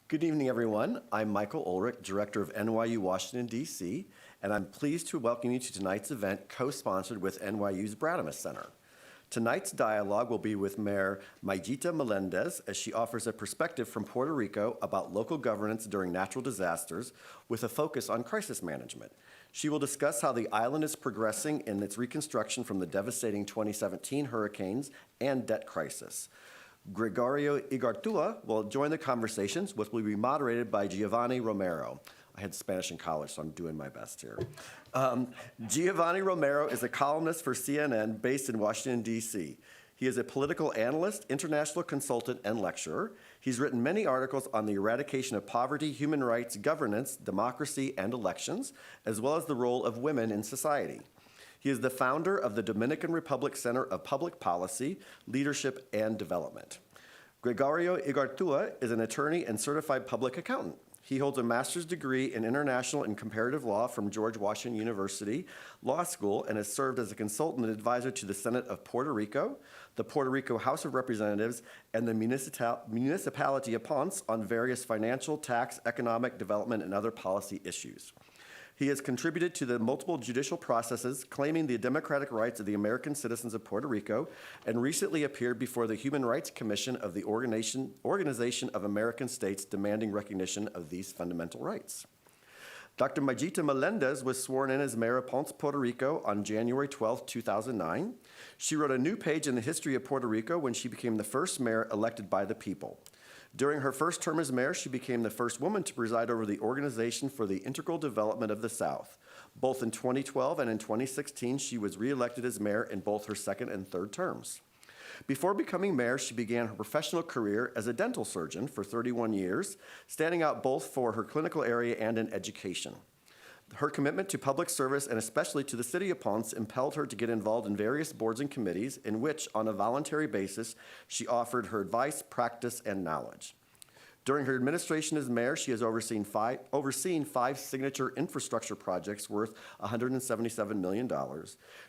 Good evening, everyone. I'm Michael Ulrich, Director of NYU Washington, D.C., and I'm pleased to welcome you to tonight's event co-sponsored with NYU's Brademas Center. Tonight's dialogue will be with Mayor Mayita Melendez as she offers a perspective from Puerto Rico about local governance during natural disasters with a focus on crisis management. She will discuss how the island is progressing in its reconstruction from the devastating 2017 hurricanes and debt crisis. Gregorio Igartúa will join the conversations, which will be moderated by Geovanny Romero. I had Spanish in college, so I'm doing my best here. Geovanny Romero is a columnist for CNN based in Washington, D.C. He is a political analyst, international consultant, and lecturer. He's written many articles on the eradication of poverty, human rights, governance, democracy, and elections, as well as the role of women in society. He is the founder of the Dominican Republic Center of Public Policy, Leadership, and Development. Gregorio Igartúa is an attorney and certified public accountant. He holds a master's degree in international and comparative law from George Washington University Law School and has served as a consultant and advisor to the Senate of Puerto Rico, the Puerto Rico House of Representatives, and the municipality of Ponce on various financial, tax, economic, development, and other policy issues. He has contributed to the multiple judicial processes claiming the democratic rights of the American citizens of Puerto Rico and recently appeared before the Human Rights Commission of the Organization of American States demanding recognition of these fundamental rights. Dr. Mayita Melendez was sworn in as mayor of Ponce, Puerto Rico on January 12, 2009. She wrote a new page in the history of Puerto Rico when she became the first mayor elected by the people. During her first term as mayor, she became the first woman to preside over the Organization for the Integral Development of the South. Both in 2012 and in 2016, she was reelected as mayor in both her second and third terms. Before becoming mayor, she began her professional career as a dental surgeon for 31 years, standing out both for her clinical area and in education. Her commitment to public service, and especially to the city of Ponce, impelled her to get involved in various boards and committees in which, on a voluntary basis, she offered her advice, practice, and knowledge. During her administration as mayor, she has overseen five signature infrastructure projects worth $177 million.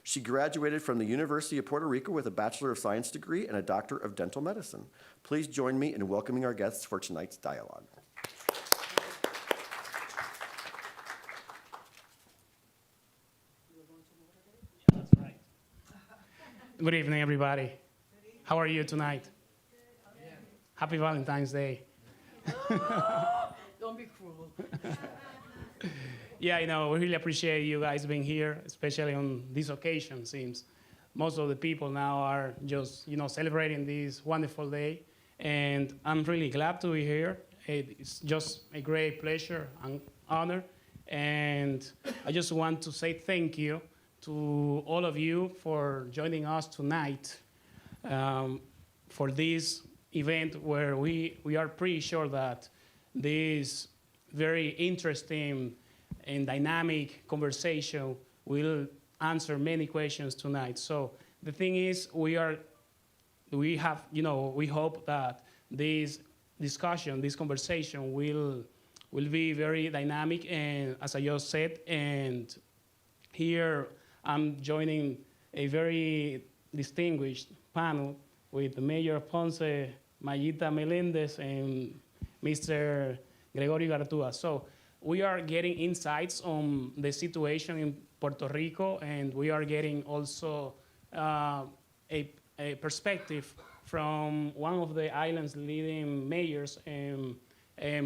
She graduated from the University of Puerto Rico with a Bachelor of Science degree and a Doctor of Dental Medicine. Please join me in welcoming our guests for tonight's dialogue. Good evening, everybody. How are you tonight? Happy Valentine's Day. Don't be cruel. Yeah, we really appreciate you guys being here, especially on this occasion. Seems most of the people now are just, celebrating this wonderful day. And I'm really glad to be here. It's just a great pleasure and honor. And I just want to say thank you to all of you for joining us tonight for this event where we are pretty sure that this very interesting and dynamic conversation will answer many questions tonight. So the thing is, we hope that this discussion, this conversation will be very dynamic, and as I just said, and here I'm joining a very distinguished panel with Mayor Ponce, Mayita Melendez, and Mr. Gregorio Igartúa. So we are getting insights on the situation in Puerto Rico, and we are getting also a perspective from one of the island's leading mayors and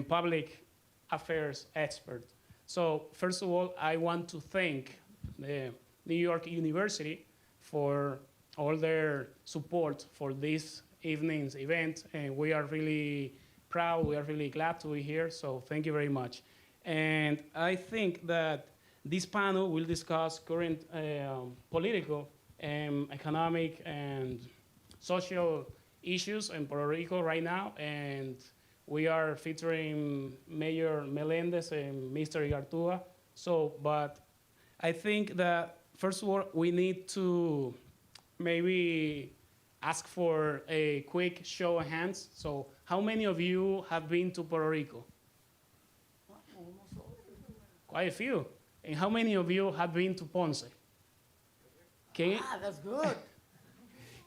public affairs experts. So first of all, I want to thank the New York University for all their support for this evening's event, and we are really proud, we are really glad to be here, so thank you very much. And I think that this panel will discuss current political, economic, and social issues in Puerto Rico right now, and we are featuring Mayor Meléndez and Mr. Igartua. So, but I think that first of all, we need to maybe ask for a quick show of hands. So how many of you have been to Puerto Rico? Quite a few. And how many of you have been to Ponce? That's good.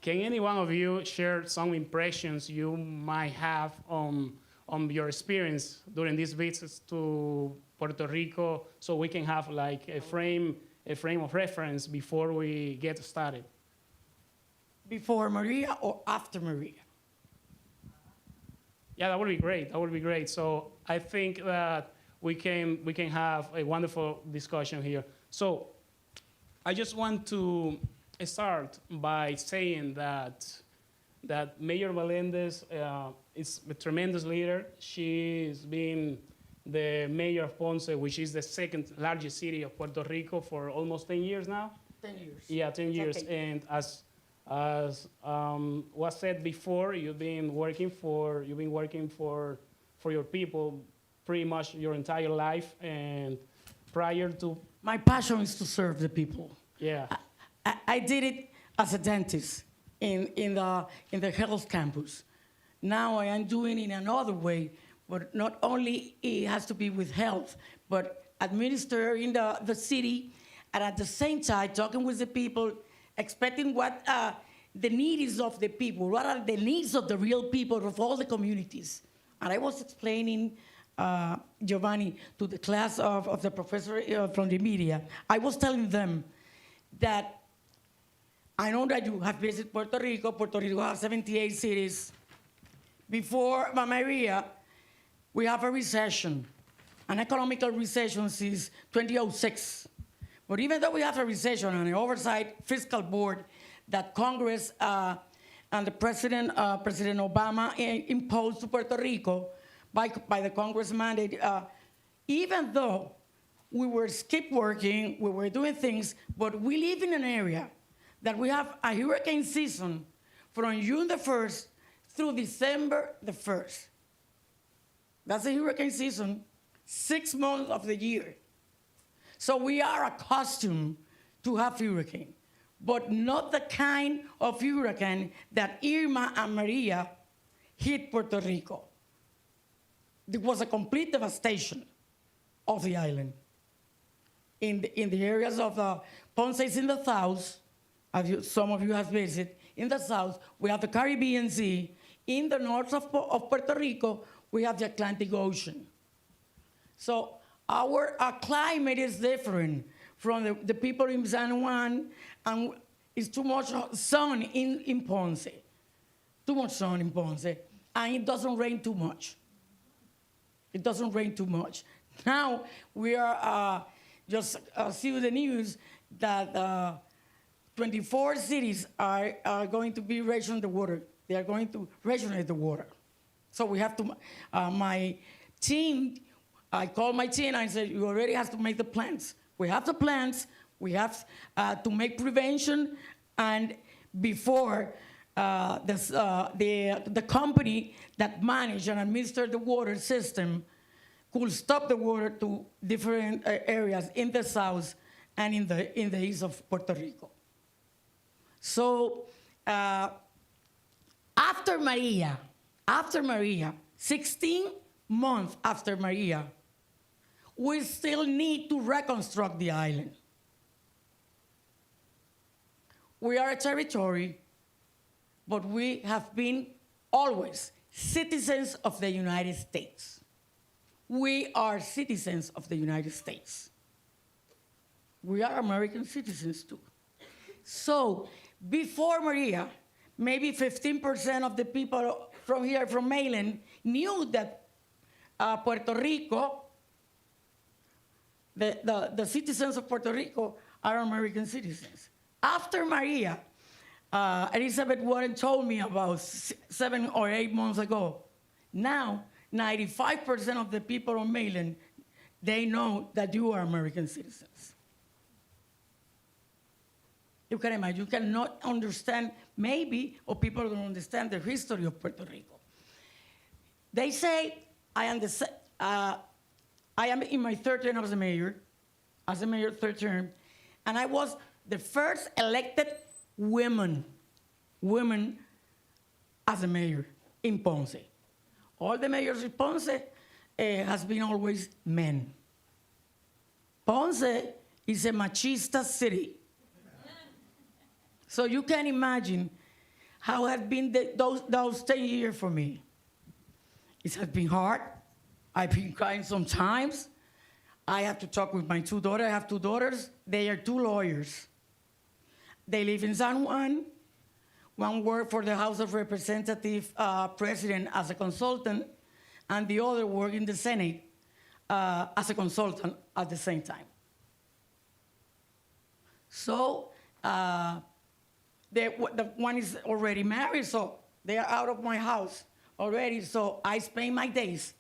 Can any one of you share some impressions you might have on on your experience during these visits to Puerto Rico, so we can have like a frame of reference before we get started. Before Maria or after Maria? Yeah, that would be great. That would be great. So I think that we can have a wonderful discussion here. So I just want to start by saying that Mayor Meléndez is a tremendous leader. She's been the mayor of Ponce, which is the second largest city of Puerto Rico, for almost 10 years now. 10 years. Yeah, 10 years. Okay. And as was said before, you've been working for your people pretty much your entire life. And prior to, My passion is to serve the people. yeah, I did it as a dentist in the health campus. Now I am doing it in another way, but not only it has to be with health, but administering the city, and at the same time talking with the people, expecting what the needs of the people, what are the needs of the real people of all the communities. And I was explaining, Geovanny, to the class of the professor from the media, I was telling them that I know that you have visited Puerto Rico. Puerto Rico has 78 cities. Before Maria, we have a recession, an economical recession since 2006. But even though we have a recession and an oversight fiscal board that Congress and the President Obama imposed to Puerto Rico by the Congress mandate, even though we were skip working, we were doing things, but we live in an area that we have a hurricane season from June the 1st through December the 1st. That's a hurricane season, 6 months of the year. So we are accustomed to have hurricane, but not the kind of hurricane that Irma and Maria hit Puerto Rico. It was a complete devastation of the island. In the areas of Ponce is in the south, as some of you have visited, in the south, we have the Caribbean Sea. In the north of Puerto Rico, we have the Atlantic Ocean. So our climate is different from the people in San Juan, and it's too much sun in Ponce. Too much sun in Ponce, and it doesn't rain too much. It doesn't rain too much. Now we are just see the news that 24 cities are going to be rationing the water. They are going to rationate the water. So we have to, my team, I called my team and I said, you already have to make the plans. We have the plans, we have to make prevention, and before the company that manage and administer the water system could stop the water to different areas in the south and in the east of Puerto Rico. So after Maria, 16 months after Maria, we still need to reconstruct the island. We are a territory, but we have been always citizens of the United States. We are citizens of the United States. We are American citizens too. So before Maria, maybe 15% of the people from here, from mainland, knew that Puerto Rico, the citizens of Puerto Rico are American citizens. After Maria, Elizabeth Warren told me about 7 or 8 months ago, now 95% of the people on mainland, they know that you are American citizens. You can imagine, you cannot understand, maybe, or people don't understand the history of Puerto Rico. They say, I am in my third term as a mayor, third term, and I was the first elected woman as a mayor in Ponce. All the mayors in Ponce has been always men. Ponce is a machista city. So you can imagine how have been those 10 years for me. It has been hard. I've been crying sometimes. I have to talk with my two daughters. I have two daughters. They are two lawyers. They live in San Juan. One worked for the House of Representatives president as a consultant, and the other worked in the Senate as a consultant at the same time. So the one is already married, so they are out of my house already. So I spend my days,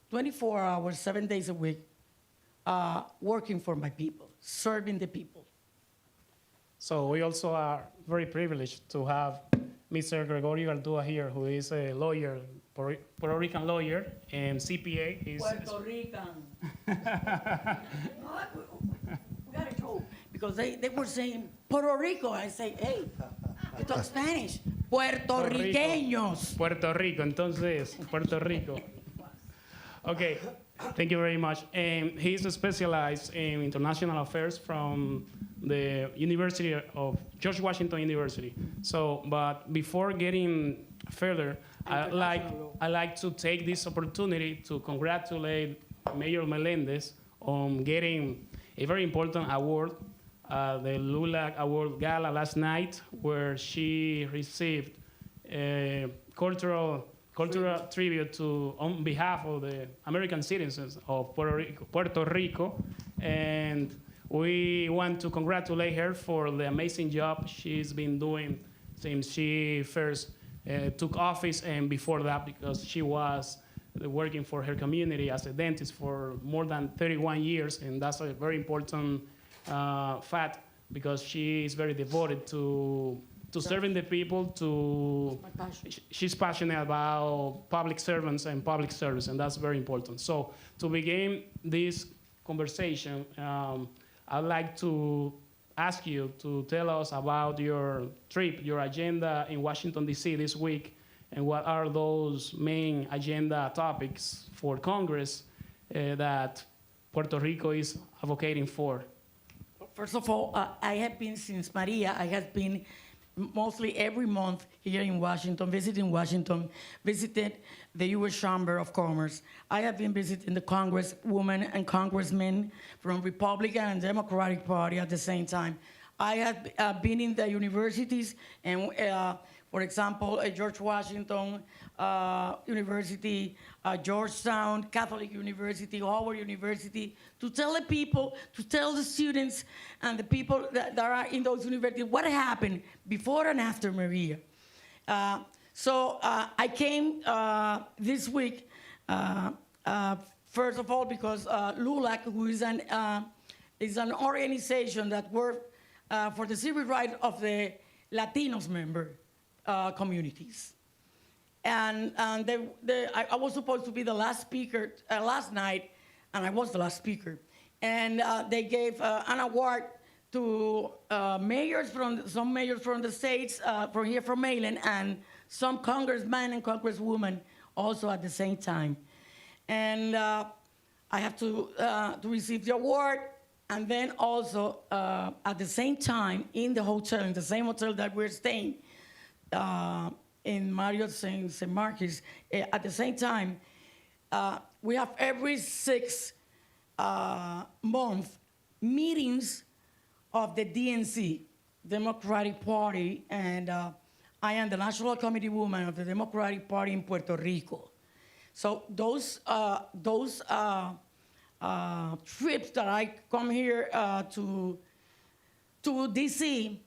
24 hours, 7 days a week, working for my people, serving the people. So we also are very privileged to have Mr. Gregorio J Igartúa here, who is a lawyer, Puerto Rican lawyer, and CPA. Puerto Rican. We gotta go, because they were saying Puerto Rico. I say, hey, you talk Spanish. Puertorriqueños. Puerto Rico, entonces, Puerto Rico. Okay, thank you very much. He's specialized in international affairs from the University of George Washington University. So, but before getting further, I like to take this opportunity to congratulate Mayor Meléndez on getting a very important award, the LULAC Award Gala last night, where she received a cultural tribute on behalf of the American citizens of Puerto Rico, and we want to congratulate her for the amazing job she's been doing since she first took office, and before that, because she was working for her community as a dentist for more than 31 years, and that's a very important fact, because she is very devoted to serving the people. She's passionate about public servants and public service, and that's very important. So to begin this conversation, I'd like to ask you to tell us about your trip, your agenda in Washington, D.C. this week, and what are those main agenda topics for Congress that Puerto Rico is advocating for. First of all, I have been, since Maria, I have been mostly every month here in Washington, visited the U.S. Chamber of Commerce. I have been visiting the congresswomen and congressmen from Republican and Democratic Party at the same time. I have been in the universities, and for example, George Washington University, Georgetown, Catholic University, Howard University, to tell the people, to tell the students and the people that are in those universities what happened before and after Maria. So I came this week, first of all, because LULAC, who is an organization that works for the civil rights of the Latinos member communities. And I was supposed to be the last speaker last night, and I was the last speaker. And they gave an award to some mayors from the states, from here from Maryland, and some congressmen and congresswomen also at the same time. And I have to receive the award, and then also at the same time in the hotel, in the same hotel that we're staying, in Marriott St. Marcus, at the same time, we have every 6 month meetings of the DNC, Democratic Party, and I am the National Committee woman of the Democratic Party in Puerto Rico. So those trips that I come here to DC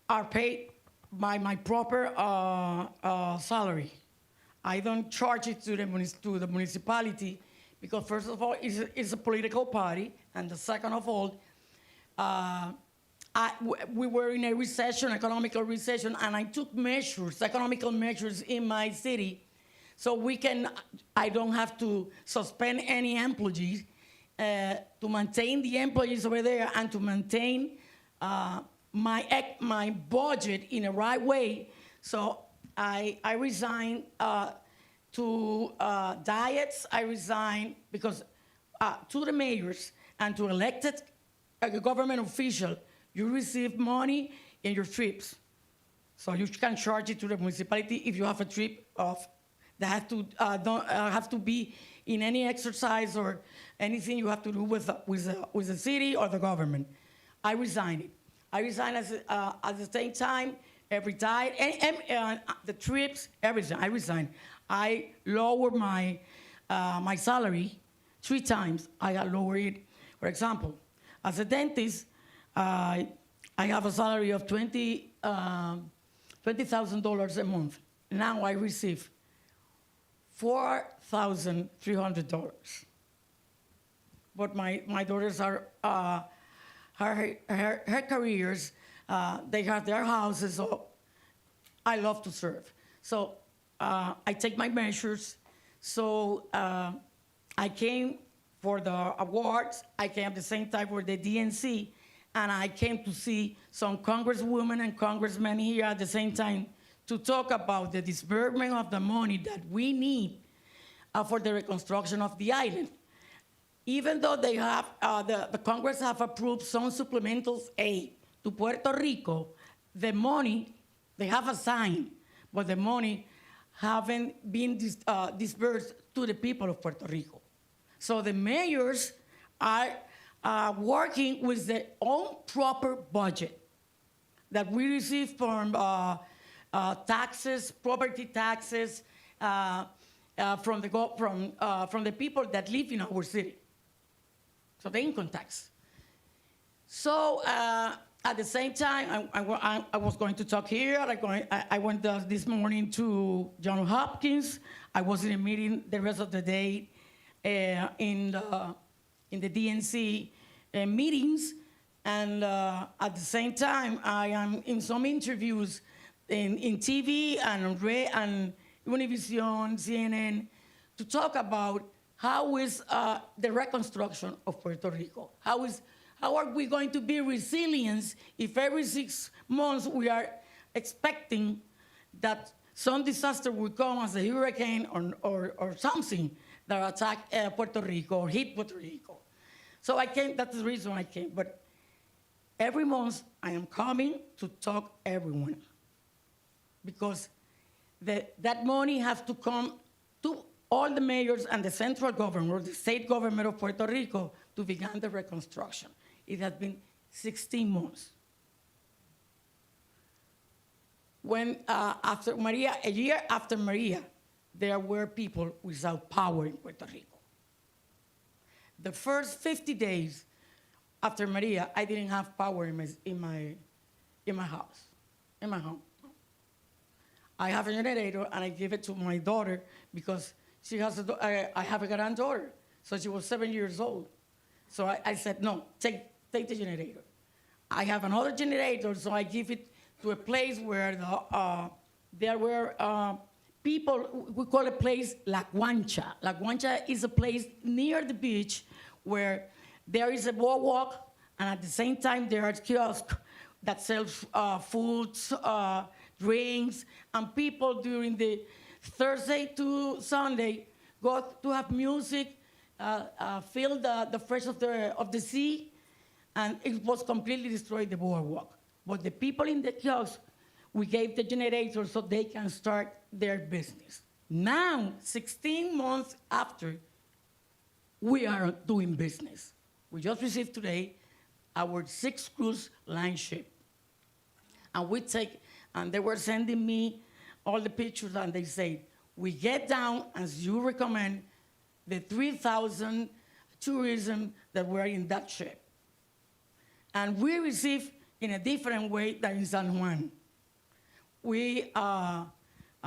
are paid by my proper salary. I don't charge it to the municipality, because first of all, it's a political party, and the second of all, we were in a recession, economical recession, and I took measures, economical measures in my city, so I don't have to suspend any employees to maintain the employees over there and to maintain my budget in the right way. So I resigned to diets. I resigned because to the mayors and to elected government official, you receive money in your trips. So you can charge it to the municipality if you have a trip of that don't have to be in any exercise or anything you have to do with the city or the government. I resigned it. I resigned at the same time, every time, and the trips, everything. I resigned. I lowered my salary 3 times. I got lowered it. For example, as a dentist, I have a salary of $20,000 a month. Now I receive $4,300. But my daughters are her careers. They have their houses. So I love to serve. So I take my measures. So I came for the awards. I came at the same time for the DNC. And I came to see some congresswomen and congressmen here at the same time to talk about the disbursement of the money that we need for the reconstruction of the island. Even though they have, the Congress have approved some supplemental aid to Puerto Rico, the money, they have assigned, but the money haven't been disbursed to the people of Puerto Rico. So the mayors are working with their own proper budget that we receive from taxes, property taxes, from the people that live in our city. So the income tax. So at the same time, I was going to talk here. I went this morning to Johns Hopkins. I was in a meeting the rest of the day in the DNC meetings. And at the same time, I am in some interviews in TV and Univision, CNN, to talk about how is the reconstruction of Puerto Rico? How are we going to be resilient if every 6 months we are expecting that some disaster will come as a hurricane or something that attack Puerto Rico or hit Puerto Rico? So I came, that's the reason I came. But every month I am coming to talk everyone, because that money has to come to all the mayors and the central government, or the state government of Puerto Rico, to begin the reconstruction. It has been 16 months. When after Maria, a year after Maria, there were people without power in Puerto Rico. The first 50 days after Maria, I didn't have power in my house, in my home. I have a generator, and I give it to my daughter because she has I have a granddaughter, so she was 7 years old. So I said, no, take the generator. I have another generator, so I give it to a place where there were people, we call a place La Guancha. La Guancha is a place near the beach where there is a boardwalk, and at the same time there are kiosks that sell foods, drinks, and people during the Thursday to Sunday go to have music, feel the fresh of the sea, and it was completely destroyed, the boardwalk. But the people in the kiosks, we gave the generator so they can start their business. Now, 16 months after, we are doing business. We just received today our 6th cruise line ship. And they were sending me all the pictures, and they say, we get down, as you recommend, the 3,000 tourism that were in that ship. And we receive in a different way than in San Juan. We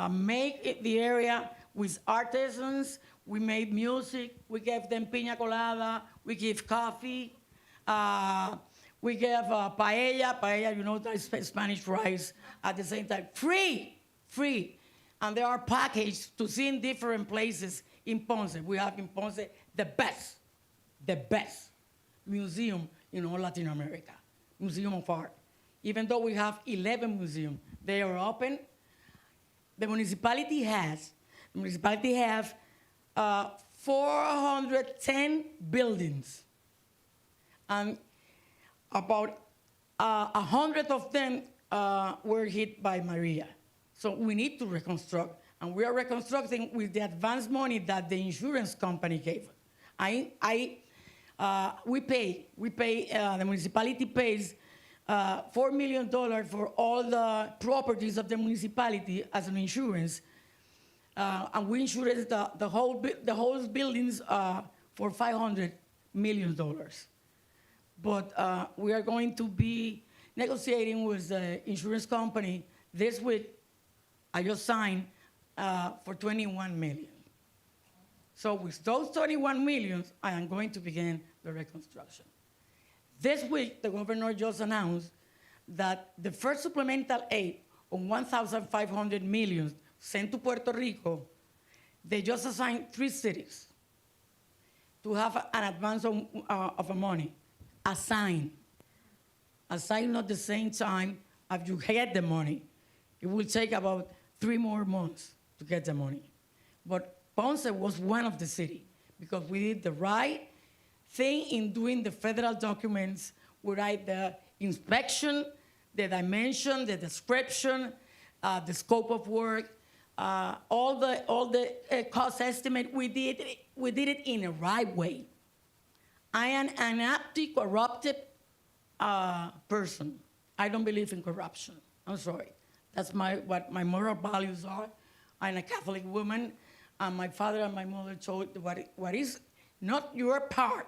make the area with artisans. We made music. We gave them piña colada. We give coffee. We gave paella, you know, that's Spanish rice, at the same time. Free. And they are packaged to see in different places in Ponce. We have in Ponce the best museum in all Latin America, Museum of Art. Even though we have 11 museums, they are open. The municipality has 410 buildings. And about 100 of them were hit by Maria. So we need to reconstruct And we are reconstructing with the advance money that the insurance company gave. We pay, the municipality pays $4 million for all the properties of the municipality as an insurance. And we insured the whole buildings for $500 million. But we are going to be negotiating with the insurance company this week. I just signed for $21 million. So with those $21 million, I am going to begin the reconstruction. This week, the governor just announced that the first supplemental aid of $1,500 million sent to Puerto Rico, they just assigned 3 cities to have an advance of the money. Assigned at the same time as you get the money. It will take about 3 more months to get the money. But Ponce was one of the cities because we did the right thing in doing the federal documents. We write the inspection, the dimension, the description, the scope of work, all the cost estimate. We did it in a right way. I am an anti-corrupted person. I don't believe in corruption. I'm sorry. That's what my moral values are. I'm a Catholic woman, and my father and my mother told what is not your part,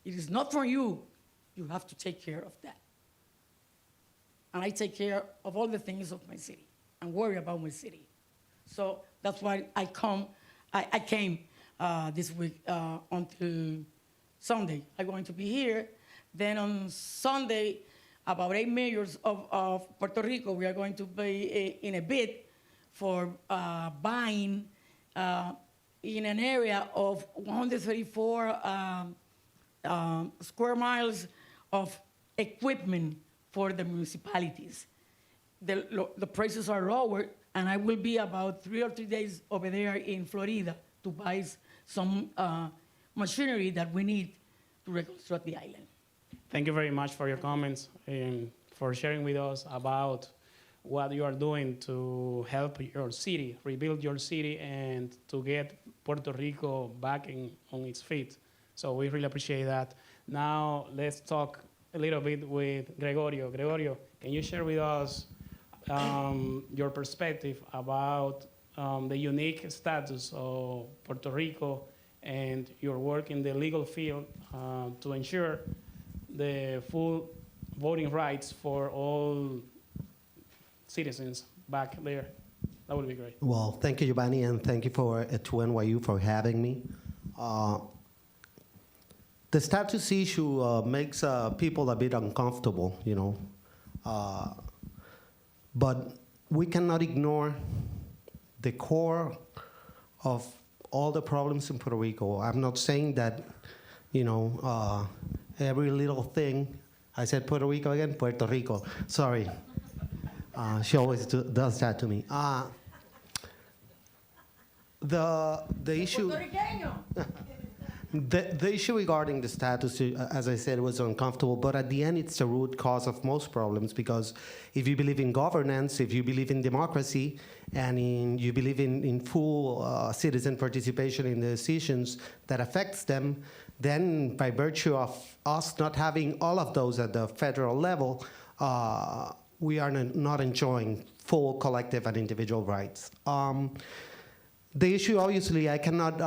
it is not for you. You have to take care of that. And I take care of all the things of my city and worry about my city. So that's why I came this week until Sunday. I'm going to be here. Then on Sunday, about 8 mayors of Puerto Rico, we are going to be in a bid for buying in an area of 134 square miles of equipment for the municipalities. The prices are lower, and I will be about 3 or 3 days over there in Florida to buy some machinery that we need to reconstruct the island. Thank you very much for your comments and for sharing with us about what you are doing to help your city, rebuild your city, and to get Puerto Rico back on its feet. So we really appreciate that. Now let's talk a little bit with Gregorio. Gregorio, can you share with us your perspective about the unique status of Puerto Rico and your work in the legal field to ensure the full voting rights for all citizens back there? That would be great. Well, thank you, Geovanny, and thank you to NYU for having me. The status issue makes people a bit uncomfortable, you know. But we cannot ignore the core of all the problems in Puerto Rico. I'm not saying that, you know, every little thing. I said Puerto Rico again? Puerto Rico. Sorry. She always does that to me. The issue... The issue regarding the status, as I said, was uncomfortable, but at the end, it's the root cause of most problems, because if you believe in governance, if you believe in democracy, and you believe in full citizen participation in the decisions that affects them, then by virtue of us not having all of those at the federal level, we are not enjoying full collective and individual rights. The issue, obviously, I cannot,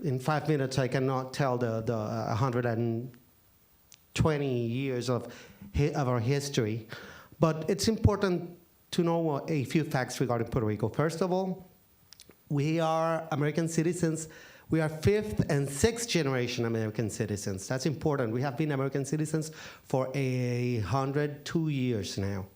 in 5 minutes, I cannot tell the 120 years of our history. But it's important to know a few facts regarding Puerto Rico. First of all, we are American citizens. We are 5th and 6th generation American citizens. That's important. We have been American citizens for 102 years now.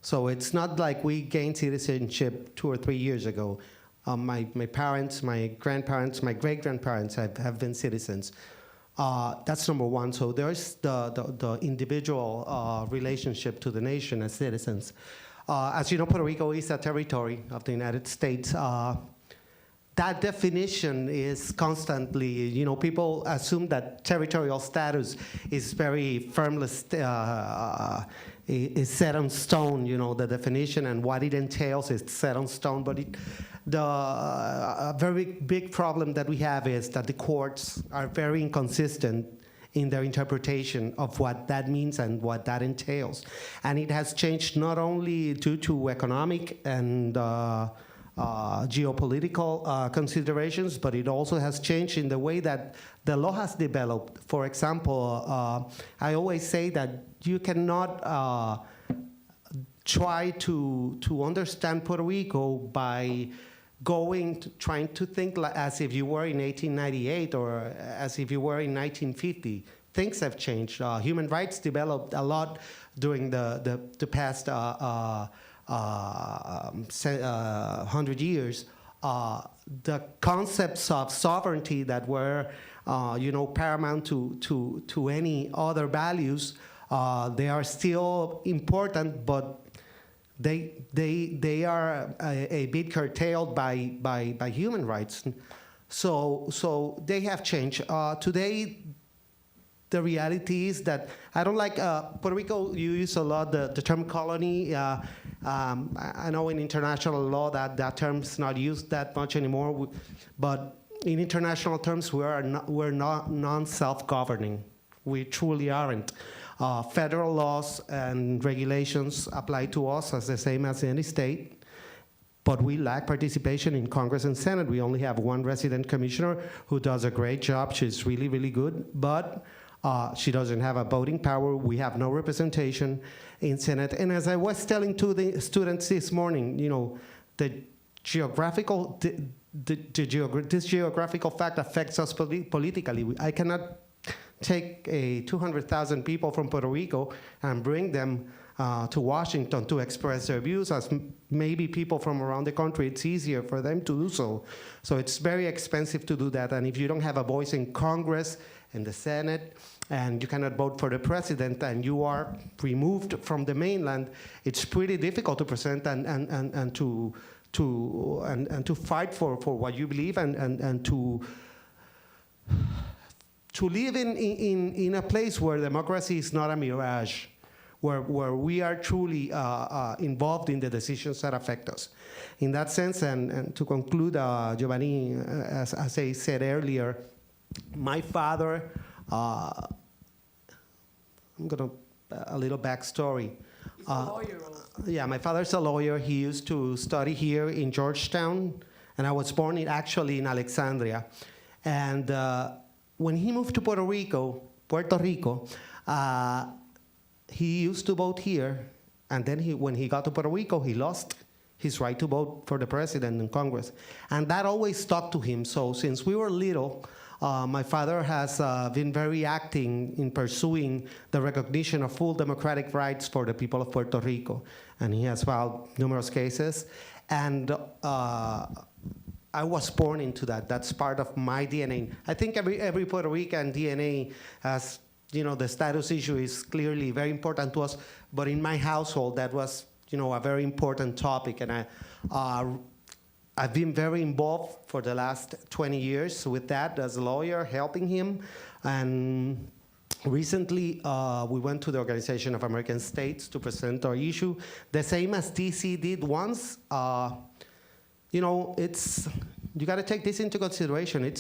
So it's not like we gained citizenship 2 or 3 years ago. My parents, my grandparents, my great-grandparents have been citizens. That's number one. So there's the individual relationship to the nation as citizens. As you know, Puerto Rico is a territory of the United States. That definition is constantly, you know, people assume that territorial status is very firmly is set on stone, you know, the definition and what it entails is set on stone, but a very big problem that we have is that the courts are very inconsistent in their interpretation of what that means and what that entails. And it has changed not only due to economic and geopolitical considerations, but it also has changed in the way that the law has developed. For example, I always say that you cannot try to understand Puerto Rico by trying to think as if you were in 1898 or as if you were in 1950. Things have changed. Human rights developed a lot during the past 100 years. The concepts of sovereignty that were, paramount to any other values, they are still important, but they are a bit curtailed by human rights. So they have changed. Today, the reality is that I don't like Puerto Rico. You use a lot the term colony. I know in international law that term's not used that much anymore. But in international terms, we're not non-self-governing. We truly aren't. Federal laws and regulations apply to us as the same as any state. But we lack participation in Congress and Senate. We only have one resident commissioner who does a great job. She's really, really good. But she doesn't have a voting power. We have no representation in Senate. And as I was telling to the students this morning, the geographical, this geographical fact affects us politically. I cannot take 200,000 people from Puerto Rico and bring them to Washington to express their views, as maybe people from around the country, it's easier for them to do so. So it's very expensive to do that. And if you don't have a voice in Congress and the Senate, and you cannot vote for the president, and you are removed from the mainland, it's pretty difficult to present and to fight for what you believe and to live in a place where democracy is not a mirage, where we are truly involved in the decisions that affect us. In that sense, and to conclude, Geovanny, as I said earlier, my father, I'm gonna, a little backstory. He's a lawyer also. Yeah, my father's a lawyer. He used to study here in Georgetown, and I was born actually in Alexandria. And when he moved to Puerto Rico, he used to vote here, and then when he got to Puerto Rico, he lost his right to vote for the president in Congress. And that always stuck to him. So since we were little, my father has been very active in pursuing the recognition of full democratic rights for the people of Puerto Rico. And he has filed numerous cases. And I was born into that. That's part of my DNA. I think every Puerto Rican DNA has, the status issue is clearly very important to us. But in my household, that was, a very important topic. And I've been very involved for the last 20 years with that as a lawyer, helping him. And recently, we went to the Organization of American States to present our issue, the same as DC did once. You got to take this into consideration.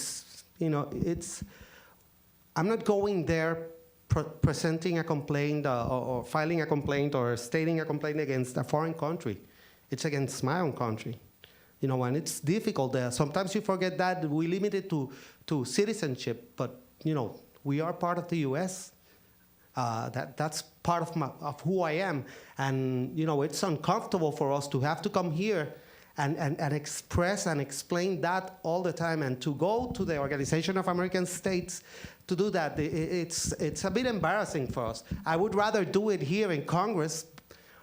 I'm not going there presenting a complaint or filing a complaint or stating a complaint against a foreign country. It's against my own country. And it's difficult. Sometimes you forget that we limit it to citizenship, but we are part of the U.S. That's part of who I am, and it's uncomfortable for us to have to come here and express and explain that all the time, and to go to the Organization of American States to do that. It's a bit embarrassing for us. I would rather do it here in Congress,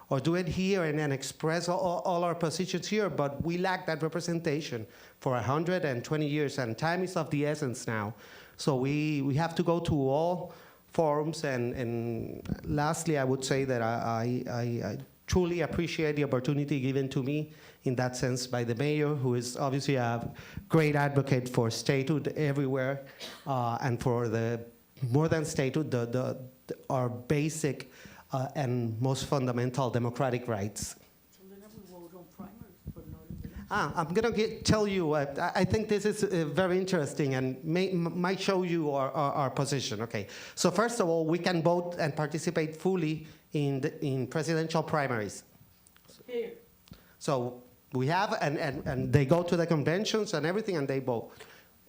or do it here and express all our positions here, but we lack that representation for 120 years, and time is of the essence now. So we have to go to all forums, and lastly, I would say that I truly appreciate the opportunity given to me in that sense by the mayor, who is obviously a great advocate for statehood everywhere, and for the more than statehood, our basic and most fundamental democratic rights. I'm going to tell you, I think this is very interesting and might show you our position. Okay. So first of all, we can vote and participate fully in presidential primaries. Here. So we have, and they go to the conventions and everything, and they vote,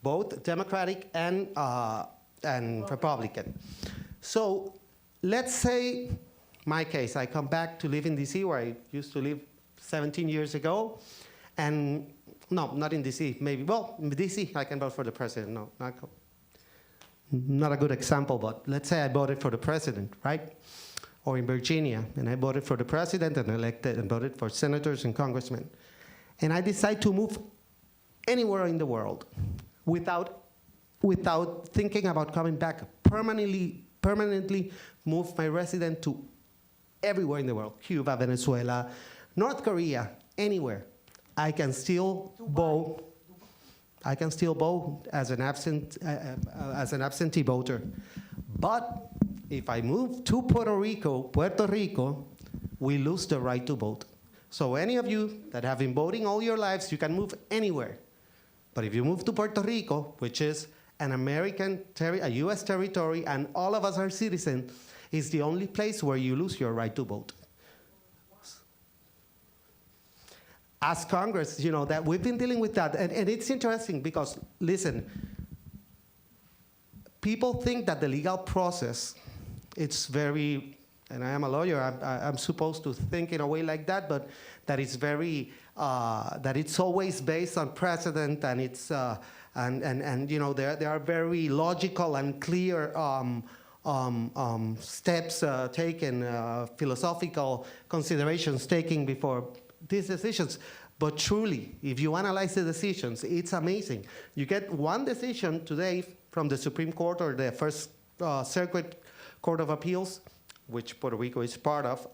both Democratic and Republican. So let's say, my case, I come back to live in DC, where I used to live 17 years ago, and no, not in DC, maybe, well, in DC, I can vote for the president. No, not a good example, but let's say I voted for the president, right? Or in Virginia, and I voted for the president and elected and voted for senators and congressmen. And I decide to move anywhere in the world without thinking about coming back, permanently move my residence to everywhere in the world, Cuba, Venezuela, North Korea, anywhere. I can still vote. I can still vote as an absentee voter. But if I move to Puerto Rico, we lose the right to vote. So any of you that have been voting all your lives, you can move anywhere. But if you move to Puerto Rico, which is an a US territory, and all of us are citizens, it's the only place where you lose your right to vote. As Congress, you know, that we've been dealing with that. And it's interesting because, listen, people think that the legal process, it's very, and I am a lawyer, I'm supposed to think in a way like that, but that it's very, that it's always based on precedent, and it's, and you know, there are very logical and clear steps taken, philosophical considerations taken before these decisions. But truly, if you analyze the decisions, it's amazing. You get one decision today from the Supreme Court or the First Circuit Court of Appeals, which Puerto Rico is part of,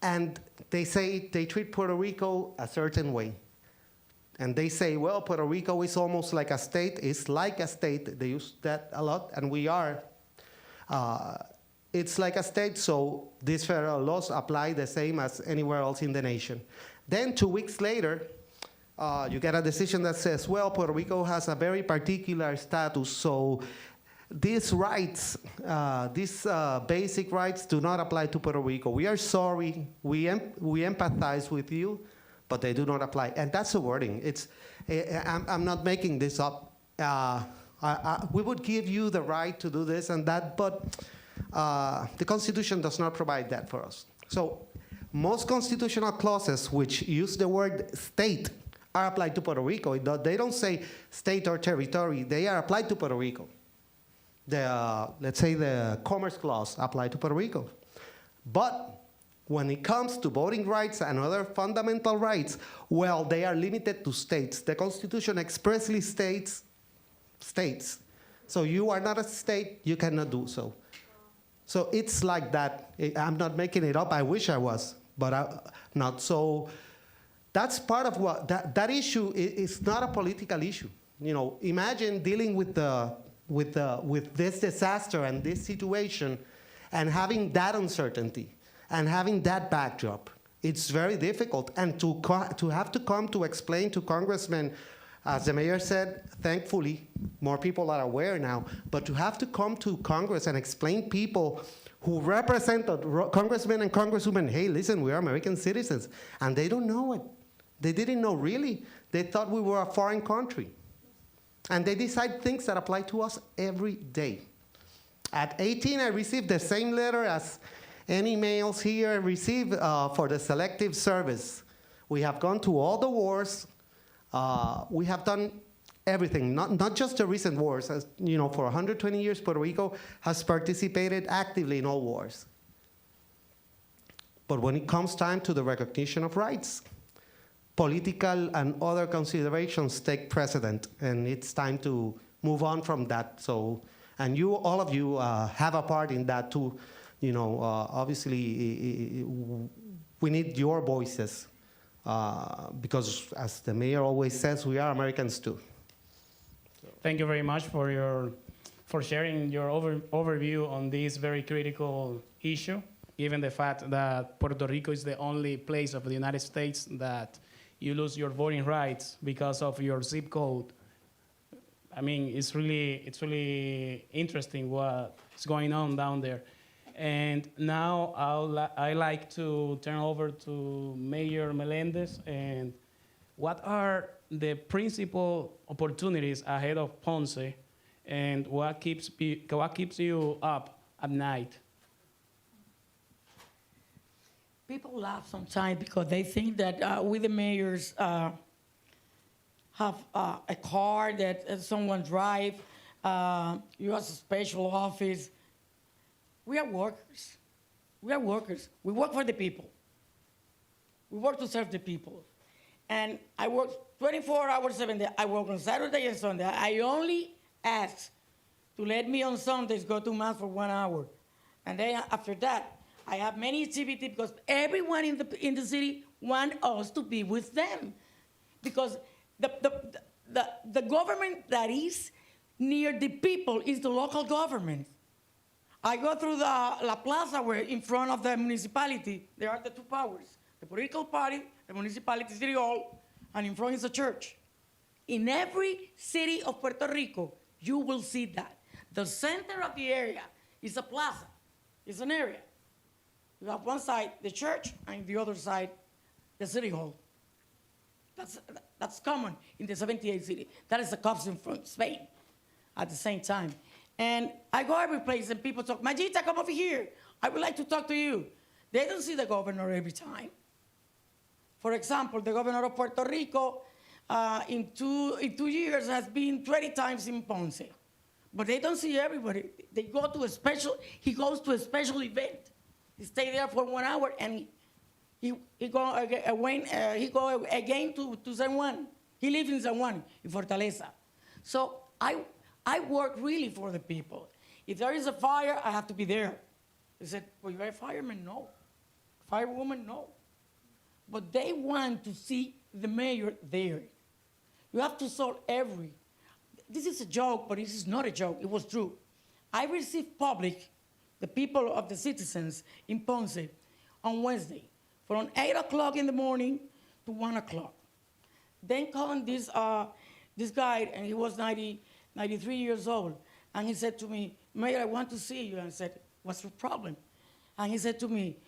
and they say they treat Puerto Rico a certain way. And they say, well, Puerto Rico is almost like a state. It's like a state. They use that a lot, and we are. It's like a state, so these federal laws apply the same as anywhere else in the nation. Then 2 weeks later, you get a decision that says, well, Puerto Rico has a very particular status, so these rights, these basic rights do not apply to Puerto Rico. We are sorry, we empathize with you, but they do not apply. And that's the wording. I'm not making this up. We would give you the right to do this and that, but the Constitution does not provide that for us. So most constitutional clauses which use the word state are applied to Puerto Rico. They don't say state or territory. They are applied to Puerto Rico. Let's say the Commerce Clause applied to Puerto Rico. But when it comes to voting rights and other fundamental rights, well, they are limited to states. The Constitution expressly states states. So you are not a state, you cannot do so. So it's like that. I'm not making it up. I wish I was, but not. So that's part of what, that issue is not a political issue. You know, imagine dealing with this disaster and this situation and having that uncertainty and having that backdrop. It's very difficult. And to have to come to explain to congressmen, as the mayor said, thankfully, more people are aware now, but to have to come to Congress and explain people who represented congressmen and congresswomen, hey, listen, we are American citizens, and they don't know it. They didn't know really. They thought we were a foreign country. And they decide things that apply to us every day. At 18, I received the same letter as any males here receive for the selective service. We have gone to all the wars. We have done everything, not just the recent wars. As you know, for 120 years, Puerto Rico has participated actively in all wars. But when it comes time to the recognition of rights, political and other considerations take precedent, and it's time to move on from that. So, and you, all of you, have a part in that too. You know, obviously, we need your voices. Because, as the mayor always says, we are Americans too. Thank you very much for sharing your overview on this very critical issue, given the fact that Puerto Rico is the only place of the United States that you lose your voting rights because of your zip code. I mean, it's really interesting what's going on down there. And now I like to turn over to Mayor Meléndez. And what are the principal opportunities ahead of Ponce, and what keeps you up at night? People laugh sometimes because they think that we, the mayors, have a car that someone drive. You have a special office. We are workers. We are workers. We work for the people. We work to serve the people. And I work 24 hours, 7 days. I work on Saturday and Sunday. I only ask to let me on Sundays go to Mass for 1 hour. And then after that, I have many activities because everyone in the city wants us to be with them. Because the government that is near the people is the local government. I go through the La Plaza where in front of the municipality, there are the two powers, the political party, the municipality, city hall, and in front is the church. In every city of Puerto Rico, you will see that. The center of the area is a plaza, it's an area. You have one side, the church, and the other side, the city hall. That's common in the 78 city. That is the custom from Spain at the same time. And I go every place and people talk, Mayita, come over here. I would like to talk to you. They don't see the governor every time. For example, the governor of Puerto Rico in 2 years has been 20 times in Ponce. But they don't see everybody. They go to he goes to a special event. He stay there for 1 hour and he go again to San Juan. He lives in San Juan, in Fortaleza. So I work really for the people. If there is a fire, I have to be there. They said, well, you're a fireman? No. Firewoman? No. But they want to see the mayor there. You have to solve this is a joke, but this is not a joke. It was true. I received the people of the citizens in Ponce on Wednesday, from 8 o'clock in the morning to 1 o'clock. Then called this guy, and he was 93 years old, and he said to me, Mayor, I want to see you. And I said, what's your problem? And he said to me,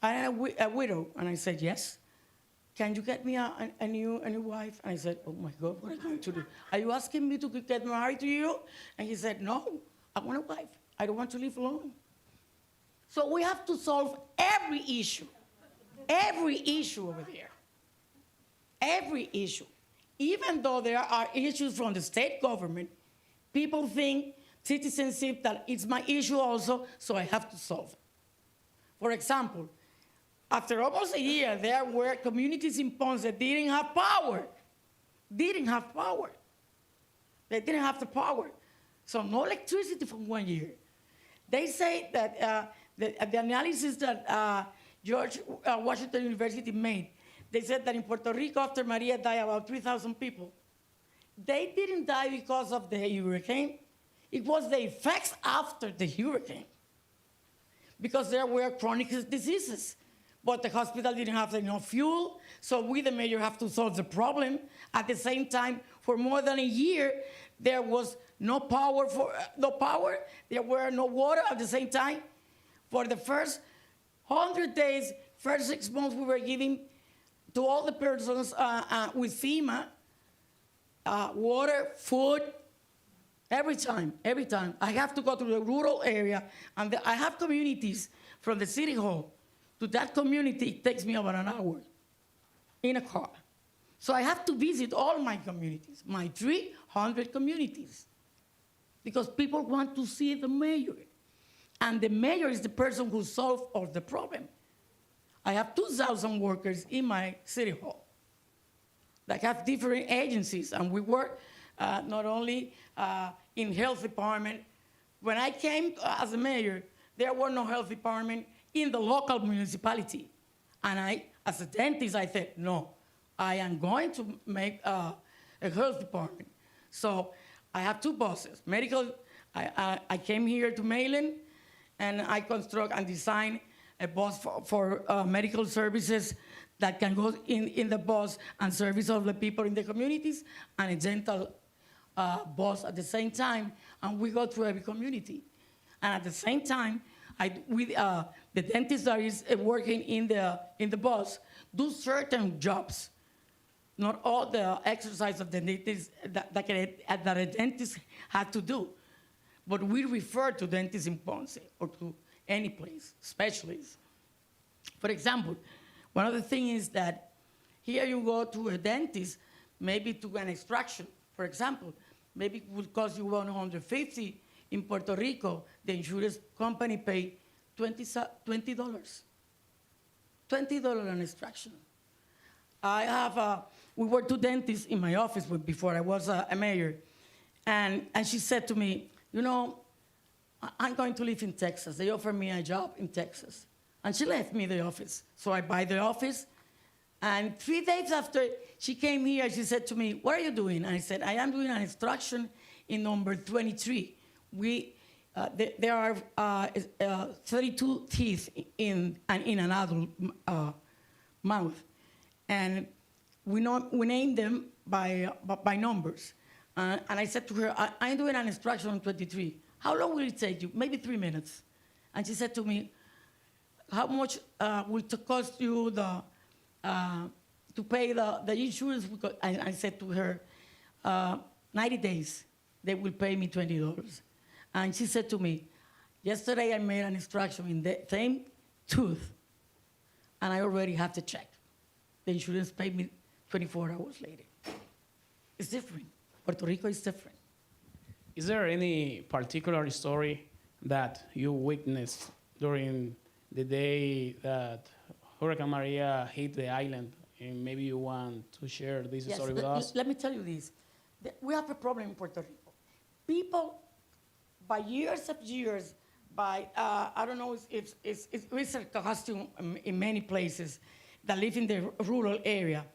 I am a widow. And I said, yes. Can you get me a new wife? And I said, oh my God, what am I going to do? Are you asking me to get married to you? And he said, no, I want a wife. I don't want to live alone. So we have to solve every issue over there. Every issue. Even though there are issues from the state government, people think citizenship that it's my issue also, so I have to solve it. For example, after almost a year, there were communities in Ponce that didn't have power. They didn't have the power. So no electricity for 1 year. They say that the analysis that George Washington University made, they said that in Puerto Rico, after María died, about 3,000 people. They didn't die because of the hurricane. It was the effects after the hurricane. Because there were chronic diseases. But the hospital didn't have enough fuel, so we, the mayor, have to solve the problem. At the same time, for more than a year, there was no power. There were no water at the same time. For the first 100 days, first 6 months, we were giving to all the persons with FEMA water, food, every time. I have to go to the rural area, and I have communities from the city hall. To that community, it takes me about an hour in a car. So I have to visit all my communities, my 300 communities, because people want to see the mayor. And the mayor is the person who solves all the problem. I have 2,000 workers in my city hall that have different agencies, and we work not only in health department. When I came as a mayor, there were no health department in the local municipality. And I, as a dentist, I said, no, I am going to make a health department. So I have 2 bosses. Medical, I came here to Meléndez, and I construct and design a bus for medical services that can go in the bus and service all the people in the communities, and a dental bus at the same time, and we go through every community. And at the same time, the dentist that is working in the bus do certain jobs. Not all the exercise of the dentist that a dentist had to do. But we refer to dentists in Ponce or to any place, specialists. For example, one of the things is that here you go to a dentist, maybe to an extraction, for example, maybe it would cost you $150. In Puerto Rico, the insurance company pay $20. $20 an extraction. We were two dentists in my office before I was a mayor, and she said to me, you know, I'm going to live in Texas. They offered me a job in Texas. And she left me the office. So I buy the office, and 3 days after she came here, she said to me, what are you doing? And I said, I am doing an extraction in number 23. There are 32 teeth in an adult mouth. And we name them by numbers. And I said to her, I'm doing an extraction on 23. How long will it take you? Maybe 3 minutes. And she said to me, how much will it cost you to pay the insurance? I said to her, 90 days, they will pay me $20. And she said to me, yesterday I made an extraction in the same tooth, and I already have the check. The insurance paid me 24 hours later. It's different. Puerto Rico is different. Is there any particular story that you witnessed during the day that Hurricane Maria hit the island, and maybe you want to share this story with us? Let me tell you this. We have a problem in Puerto Rico. People, by years of years, I don't know if it's a costume in many places that live in the rural area.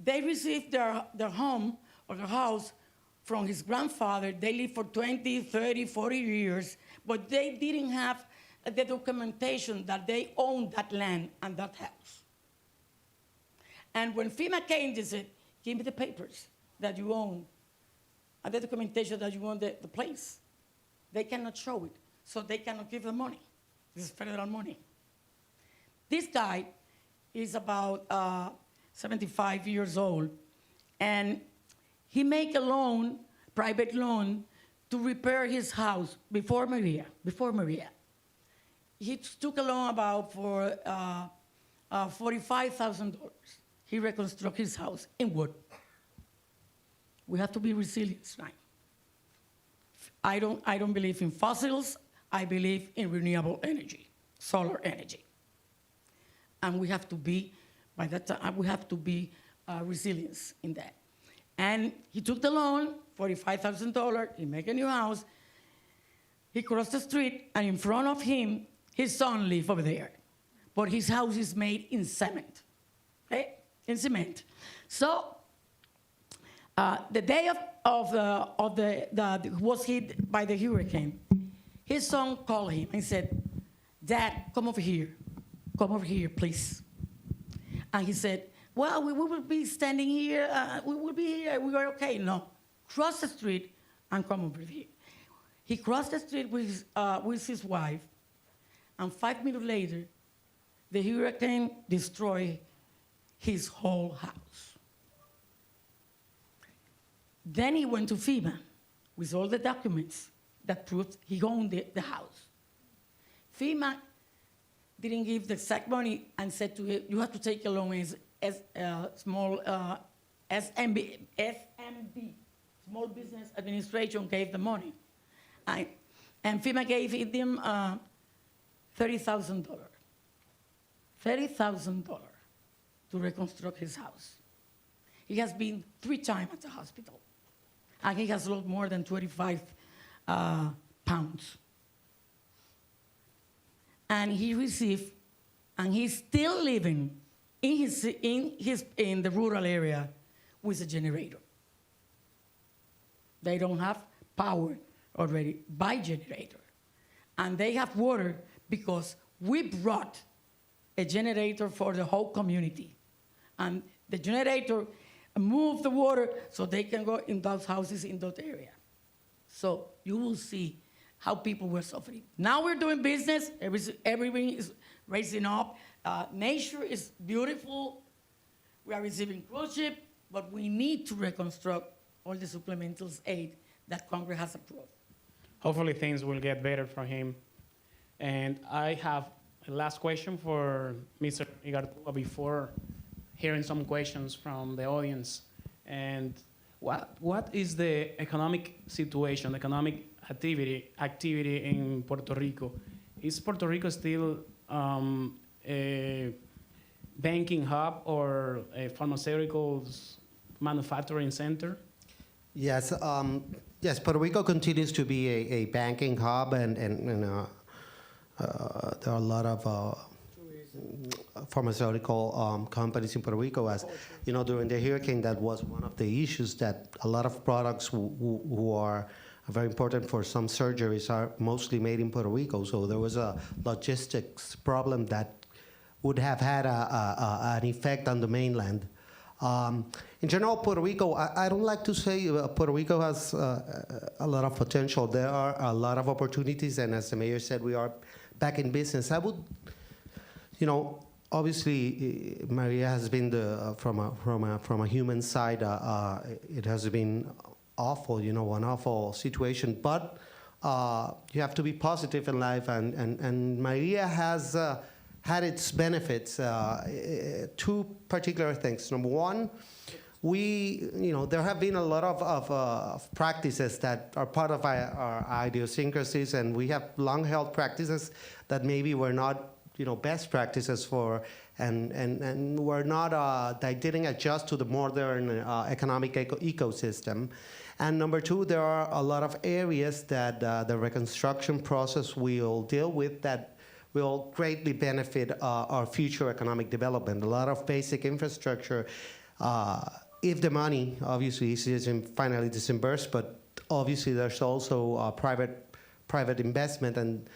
They received their home or their house from his grandfather. They lived for 20, 30, 40 years, but they didn't have the documentation that they owned that land and that house. And when FEMA came, they said, give me the papers that you own and the documentation that you own the place. They cannot show it, so they cannot give the money. This is federal money. This guy is about 75 years old, and he made a loan, private loan, to repair his house before Maria. He took a loan about for $45,000. He reconstructed his house in wood. We have to be resilient tonight. I don't believe in fossils. I believe in renewable energy, solar energy. And we have to be, by that time, we have to be resilient in that. And he took the loan, $45,000, he made a new house. He crossed the street, and in front of him, his son lived over there. But his house is made in cement, okay? In cement. So, the day that was hit by the hurricane, his son called him and said, Dad, come over here, please. And he said, well, we will be standing here, we will be here, we are okay. No, cross the street and come over here. He crossed the street with his wife, and 5 minutes later, the hurricane destroyed his whole house. Then he went to FEMA with all the documents that proved he owned the house. FEMA didn't give the exact money and said to him, you have to take a loan as small SMB, Small Business Administration gave the money. And FEMA gave him $30,000. $30,000 to reconstruct his house. He has been 3 times at the hospital. And he has lost more than 25 pounds. And he received, and he's still living in the rural area with a generator. They don't have power already by generator. And they have water because we brought a generator for the whole community. And the generator moved the water so they can go in those houses in that area. So you will see how people were suffering. Now we're doing business, everything is raising up. Nature is beautiful. We are receiving cruise ship, but we need to reconstruct all the supplemental aid that Congress has approved. Hopefully things will get better for him. And I have a last question for Mr. Igartua before hearing some questions from the audience. And what is the economic situation, economic activity in Puerto Rico? Is Puerto Rico still a banking hub or a pharmaceuticals manufacturing center? Yes, yes. Puerto Rico continues to be a banking hub, and there are a lot of pharmaceutical companies in Puerto Rico. As you know, during the hurricane, that was one of the issues, that a lot of products who are very important for some surgeries are mostly made in Puerto Rico. So there was a logistics problem that would have had an effect on the mainland. In general, Puerto Rico, I don't like to say Puerto Rico has a lot of potential. There are a lot of opportunities, and as the mayor said, we are back in business. I would, you know, obviously, Maria has been from a human side. It has been awful, you know, an awful situation. But you have to be positive in life, and Maria has had its benefits. Two particular things. Number one, there have been a lot of practices that are part of our idiosyncrasies, and we have long held practices that maybe were not, best practices for, and we're not, they didn't adjust to the modern economic ecosystem. And number two, there are a lot of areas that the reconstruction process will deal with that will greatly benefit our future economic development. A lot of basic infrastructure, if the money obviously is finally disbursed, but obviously there's also private investment, and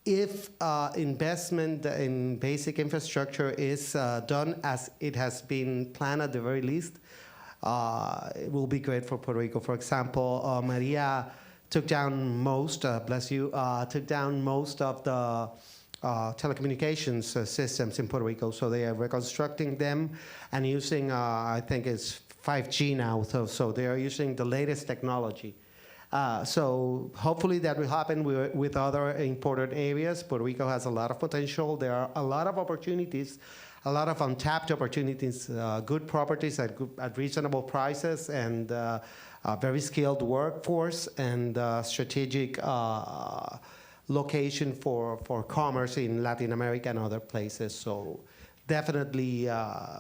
if investment in basic infrastructure is done as it has been planned at the very least, it will be great for Puerto Rico. For example, Maria took down most, took down most of the telecommunications systems in Puerto Rico. So they are reconstructing them and using, I think it's 5G now, so they are using the latest technology. So hopefully that will happen with other important areas. Puerto Rico has a lot of potential. There are a lot of opportunities, a lot of untapped opportunities, good properties at reasonable prices, and a very skilled workforce, and strategic location for commerce in Latin America and other places. So definitely,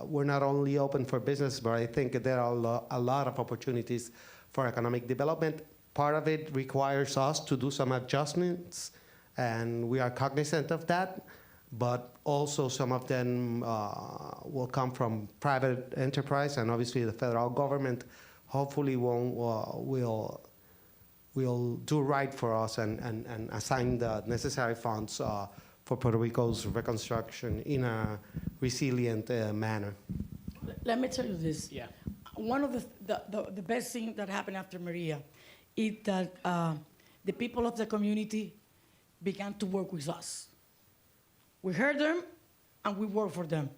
we're not only open for business, but I think there are a lot of opportunities for economic development. Part of it requires us to do some adjustments, and we are cognizant of that, but also some of them will come from private enterprise, and obviously the federal government hopefully will do right for us and assign the necessary funds for Puerto Rico's reconstruction in a resilient manner. Let me tell you this. Yeah. One of the best things that happened after Maria is that the people of the community began to work with us. We heard them, and we work for them.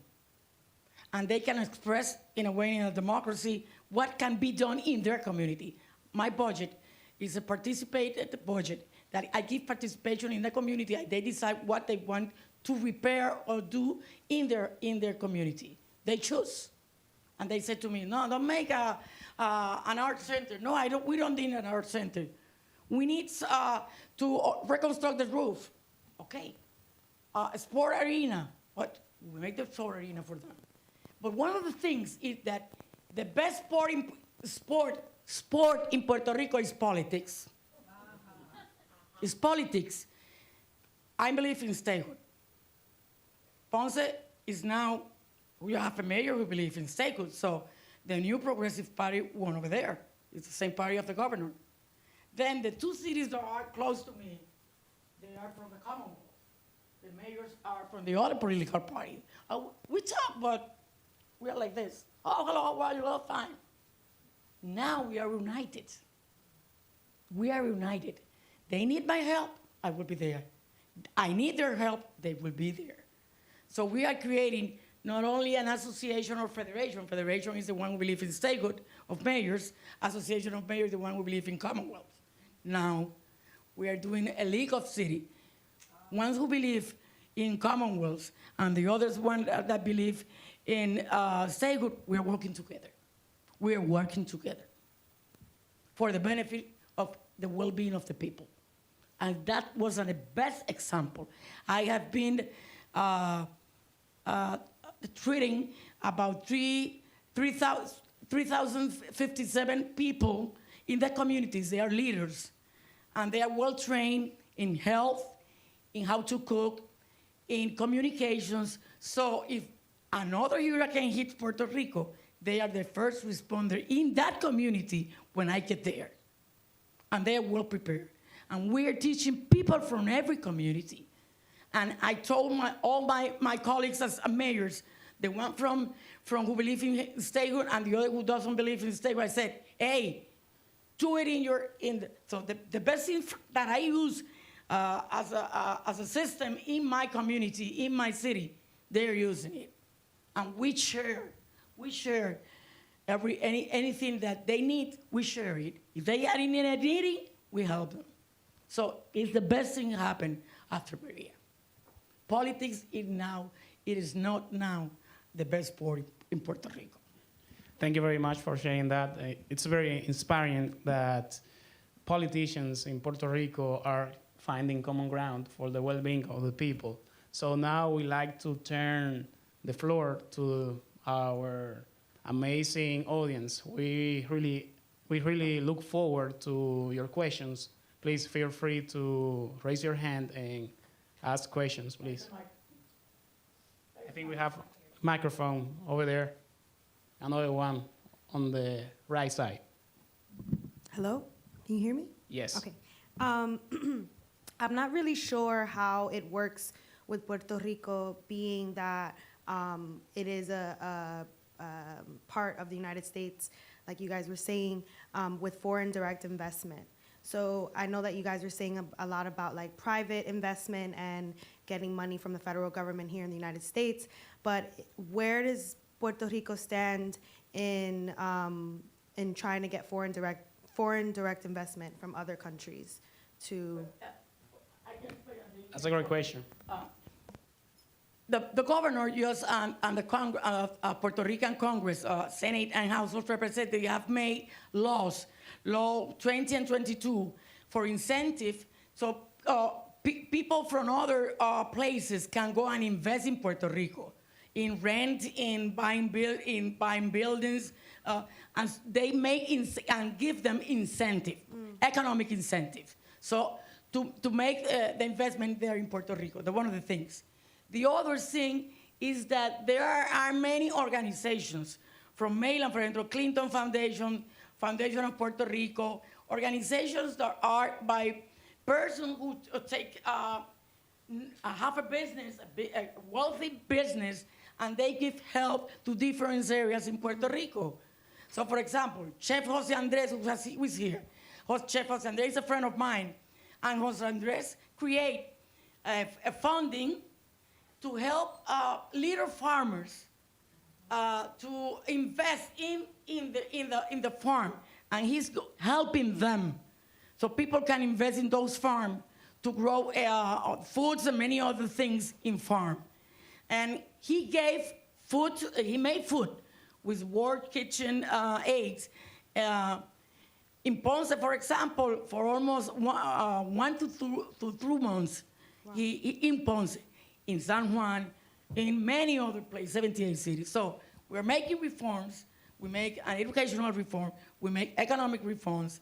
And they can express, in a way, in a democracy, what can be done in their community. My budget is a participated budget that I give participation in the community. They decide what they want to repair or do in their community. They choose. And they said to me, no, don't make an art center. No, we don't need an art center. We need to reconstruct the roof. Okay. A sport arena. What? We make the sport arena for them. But one of the things is that the best sport in Puerto Rico is politics. It's politics. I believe in statehood. Ponce is now, we have a mayor who believes in statehood, so the new Progressive Party won over there. It's the same party of the governor. Then the two cities that are close to me, they are from the Commonwealth. the mayors are from the other political party. We talk, but we are like this. Oh, hello, how are you? All fine. Now we are united. We are united. They need my help, I will be there. I need their help, they will be there. So we are creating not only an association or federation. Federation is the one who believes in statehood of mayors. Association of mayors, the one who believes in commonwealth. Now, we are doing a league of city. Ones who believe in commonwealth and the others one that believe in statehood, we are working together. We are working together for the benefit of the well-being of the people. And that was the best example. I have been treating about 3,057 people in the communities. They are leaders, and they are well-trained in health, in how to cook, in communications. So if another hurricane hits Puerto Rico, they are the first responder in that community when I get there. And they are well prepared. And we are teaching people from every community. And I told all my colleagues as mayors, the one from who believe in statehood and the other who doesn't believe in statehood, I said, hey, do it so the best thing that I use as a system in my community, in my city, they're using it. And we share anything that they need, we share it. If they are in a needing, we help them. So it's the best thing happened after Maria. Politics it is not now the best sport in Puerto Rico. Thank you very much for sharing that. It's very inspiring that politicians in Puerto Rico are finding common ground for the well-being of the people. So now we like to turn the floor to our amazing audience. We really look forward to your questions. Please feel free to raise your hand and ask questions, please. I think we have a microphone over there. Another one on the right side. Hello? Can you hear me? Yes. Okay. I'm not really sure how it works with Puerto Rico, being that it is a part of the United States, like you guys were saying, with foreign direct investment. So I know that you guys are saying a lot about like private investment and getting money from the federal government here in the United States, but where does Puerto Rico stand in trying to get foreign direct investment from other countries to? That's a great question. The governor just and the Puerto Rican Congress, Senate and House of Representatives have made laws, Law 20 and 22, for incentive, so people from other places can go and invest in Puerto Rico, in rent, in buying buildings, and they make and give them incentive, economic incentive. So to make the investment there in Puerto Rico, that's one of the things. The other thing is that there are many organizations from Maryland, for example, Clinton Foundation, Foundation of Puerto Rico, organizations that are by person who take have a business, a wealthy business, and they give help to different areas in Puerto Rico. So for example, Chef Jose Andres, who is here, Chef Jose Andres is a friend of mine, and Jose Andres create a funding to help little farmers to invest in the farm, and he's helping them, so people can invest in those farms to grow foods and many other things in farm. And he gave food. He made food with World Kitchen aids. In Ponce, for example, for almost 1 to 2 months, wow. He in Ponce, in San Juan, in many other places, 78 cities. So we're making reforms. We make an educational reform. We make economic reforms,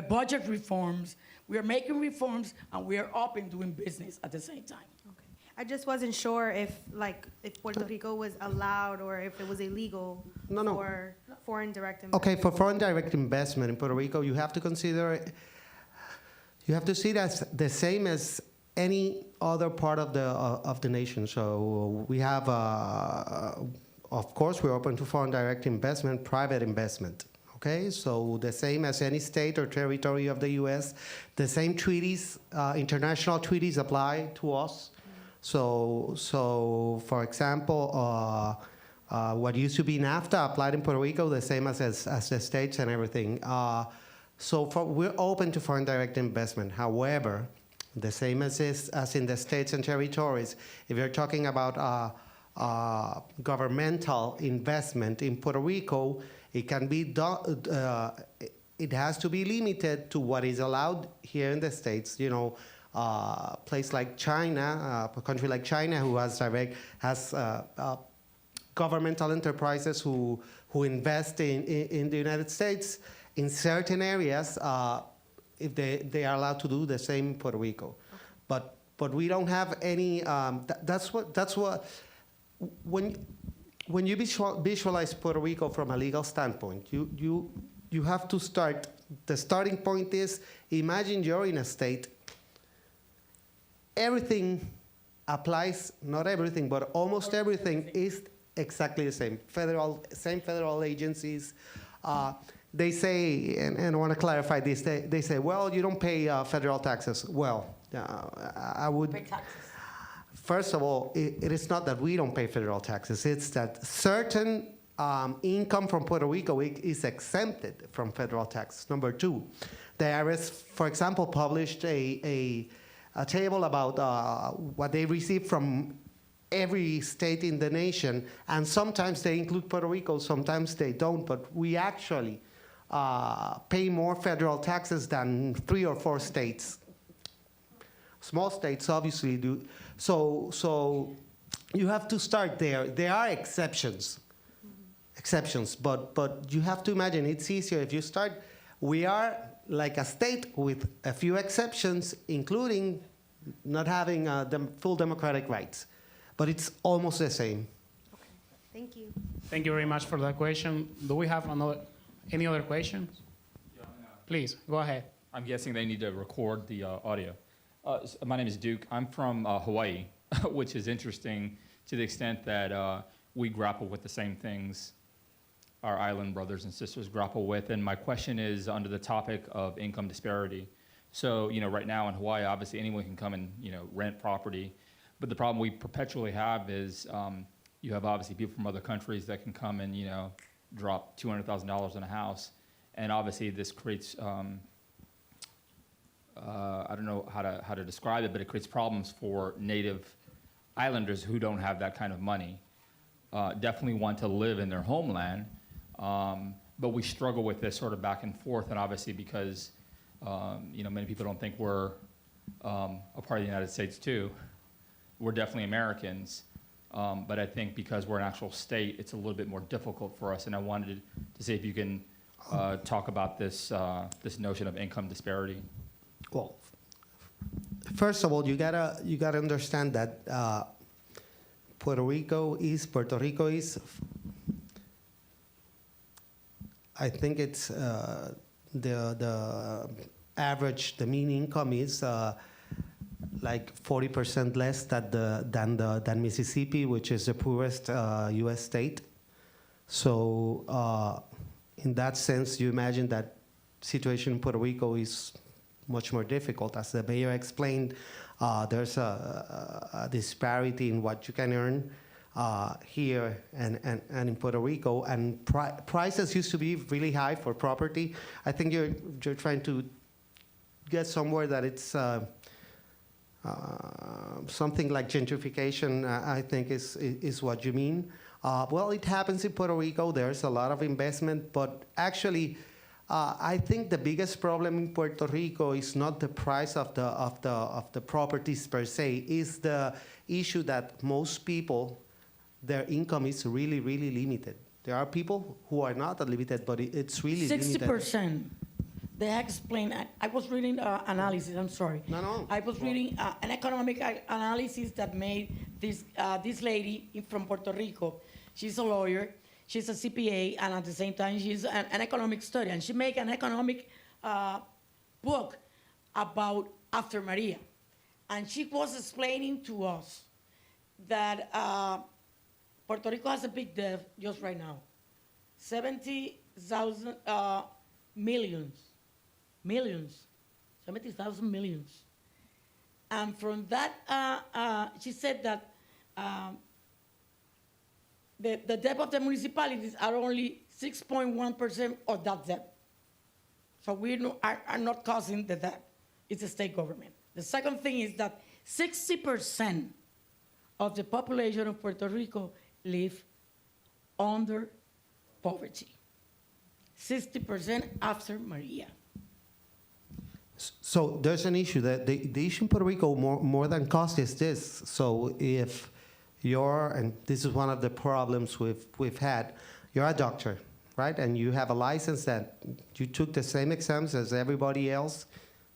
budget reforms. We are making reforms, and we are open doing business at the same time. Okay. I just wasn't sure if Puerto Rico was allowed or if it was illegal for foreign direct investment. Okay, for foreign direct investment in Puerto Rico, you have to consider, you have to see it as the same as any other part of the nation. So we have, of course, we're open to foreign direct investment, private investment. Okay, so the same as any state or territory of the U.S., the same treaties, international treaties apply to us. So for example, what used to be NAFTA applied in Puerto Rico, the same as the states and everything. We're open to foreign direct investment. However, the same as in the states and territories, if you're talking about governmental investment in Puerto Rico, it can be done. It has to be limited to what is allowed here in the States. You know, a place like China, a country like China, who has governmental enterprises who invest in the United States in certain areas, if they are allowed to do the same in Puerto Rico. Okay. But we don't have any. That's what when you visualize Puerto Rico from a legal standpoint, you have to start. The starting point is, imagine you're in a state. Everything applies, not everything, but almost everything is exactly the same. Same federal agencies. They say, and I want to clarify this, they say, well, you don't pay federal taxes. Well, I would. Pay taxes. First of all, it is not that we don't pay federal taxes. It's that certain income from Puerto Rico is exempted from federal taxes. Number two, the IRS, for example, published a table about what they receive from every state in the nation, and sometimes they include Puerto Rico, sometimes they don't, but we actually pay more federal taxes than 3 or 4 states. Small states obviously do. So you have to start there. There are exceptions, but you have to imagine it's easier if you start. We are like a state with a few exceptions, including not having the full democratic rights. But it's almost the same. Okay, thank you. Thank you very much for that question. Do we have any other questions? Yeah, Please, go ahead. I'm guessing they need to record the audio. My name is Duke. I'm from Hawaii, which is interesting to the extent that we grapple with the same things our island brothers and sisters grapple with. And my question is under the topic of income disparity. So, right now in Hawaii, obviously anyone can come and, rent property. But the problem we perpetually have is you have obviously people from other countries that can come and, drop $200,000 in a house. And obviously this creates, I don't know how to describe it, but it creates problems for native islanders who don't have that kind of money. Definitely want to live in their homeland, but we struggle with this sort of back and forth. And obviously because, many people don't think we're a part of the United States too. We're definitely Americans, but I think because we're an actual state, it's a little bit more difficult for us. And I wanted to see if you can talk about this notion of income disparity. Well, first of all, you gotta understand that Puerto Rico is. I think it's the average, the mean income is. Like 40% less than Mississippi, which is the poorest U.S. state. So in that sense, you imagine that situation in Puerto Rico is much more difficult. As the mayor explained, there's a disparity in what you can earn here and in Puerto Rico. And prices used to be really high for property. I think you're trying to get somewhere that it's something like gentrification, I think is what you mean. Well, it happens in Puerto Rico. There's a lot of investment, but actually, I think the biggest problem in Puerto Rico is not the price of the properties per se. Is the issue that most people, their income is really, really limited. There are people who are not limited, but it's really 60%. Limited. 60%. They explain. I was reading analysis. I'm sorry. No. I was reading an economic analysis that made this lady from Puerto Rico. She's a lawyer. She's a CPA, and at the same time, she's an economic study. And she made an economic book about after Maria. And she was explaining to us that Puerto Rico has a big debt just right now. 70,000 millions. 70,000 millions. And from that, she said that the debt of the municipalities are only 6.1% of that debt. So we are not causing the debt. It's the state government. The second thing is that 60% of the population of Puerto Rico live under poverty. 60% after Maria. So there's an issue that the issue in Puerto Rico more than cost is this. So if you're, and this is one of the problems we've had, you're a doctor, right? And you have a license that you took the same exams as everybody else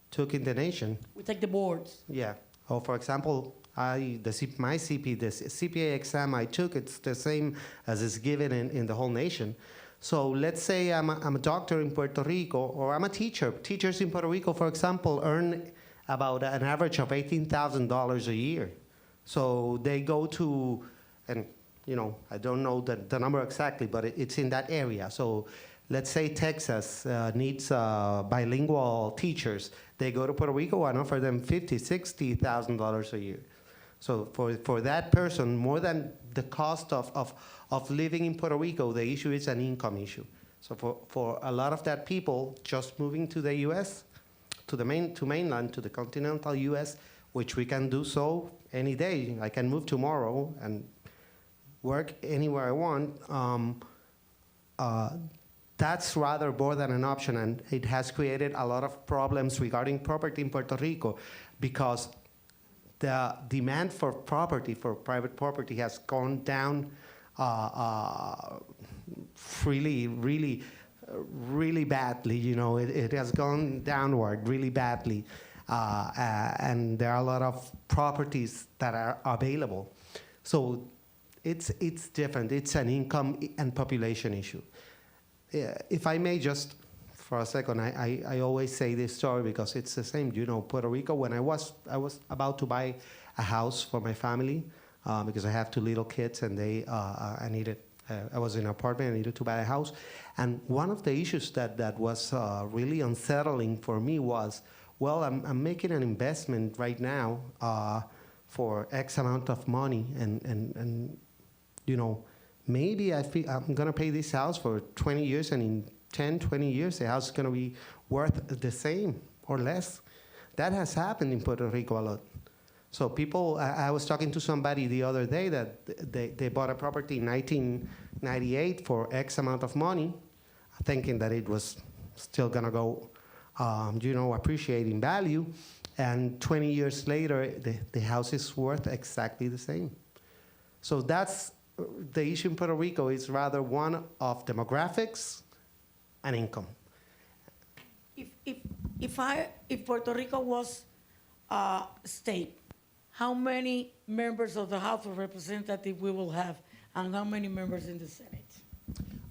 took in the nation. We take the boards. Yeah. Or for example, the CPA exam I took, it's the same as is given in the whole nation. So let's say I'm a doctor in Puerto Rico, or I'm a teacher. Teachers in Puerto Rico, for example, earn about an average of $18,000 a year. So they go to, and you know, I don't know the number exactly, but it's in that area. So let's say Texas needs bilingual teachers. They go to Puerto Rico and offer them $50,000, $60,000 a year. So for that person, more than the cost of living in Puerto Rico, the issue is an income issue. So for a lot of that people just moving to the U.S., to mainland, to the continental U.S., which we can do so any day. I can move tomorrow and work anywhere I want. That's rather more than an option, and it has created a lot of problems regarding property in Puerto Rico because the demand for property, for private property, has gone down really badly. You know, it has gone downward really badly, and there are a lot of properties that are available. So it's different. It's an income and population issue. If I may just, for a second, I always say this story because it's the same. You know, Puerto Rico, when I was about to buy a house for my family, because I have 2 little kids and I was in an apartment, I needed to buy a house. And one of the issues that was really unsettling for me was, well, I'm making an investment right now for X amount of money, and you know, maybe I'm going to pay this house for 20 years, and in 10, 20 years, the house is going to be worth the same or less. That has happened in Puerto Rico a lot. So people, I was talking to somebody the other day that they bought a property in 1998 for X amount of money, thinking that it was still going to go, you know, appreciate in value. And 20 years later, the house is worth exactly the same. So that's the issue in Puerto Rico is rather one of demographics and income. If Puerto Rico was a state, how many members of the House of Representatives we will have, and how many members in the Senate?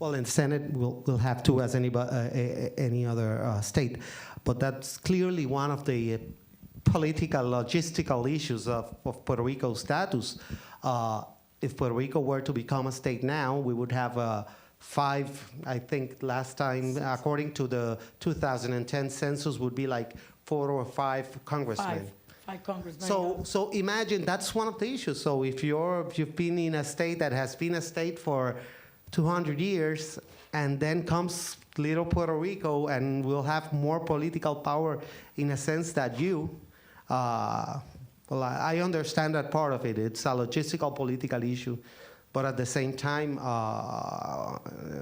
Well, in the Senate, we'll have 2 as any other state, but that's clearly one of the political, logistical issues of Puerto Rico's status. If Puerto Rico were to become a state now, we would have 5, I think last time, according to the 2010 census, would be like 4 or 5 congressmen. 5 congressmen. So imagine that's one of the issues. So if you've been in a state that has been a state for 200 years, and then comes little Puerto Rico, and will have more political power in a sense that well, I understand that part of it. It's a logistical political issue. But at the same time,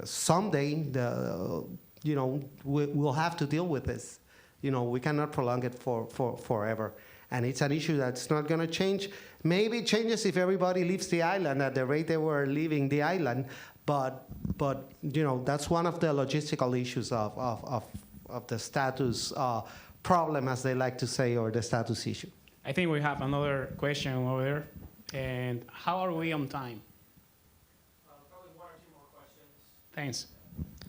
someday, you know, we'll have to deal with this. You know, we cannot prolong it for forever. And it's an issue that's not going to change. Maybe it changes if everybody leaves the island at the rate they were leaving the island. But you know, that's one of the logistical issues of the status problem, as they like to say, or the status issue. I think we have another question over there. And how are we on time? Probably 1 or 2 more questions. Thanks.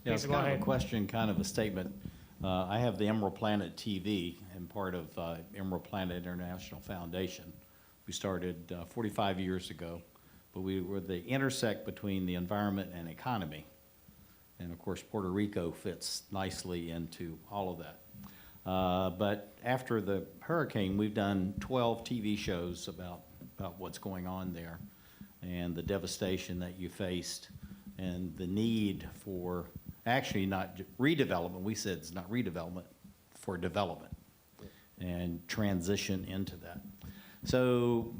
Yeah, it's Please go kind of ahead. a question, kind of a statement. I have the Emerald Planet TV and part of Emerald Planet International Foundation. We started 45 years ago, but we were the intersect between the environment and economy. And of course, Puerto Rico fits nicely into all of that. But after the hurricane, we've done 12 TV shows about what's going on there and the devastation that you faced and the need for actually not redevelopment. We said it's not redevelopment, for development and transition into that. So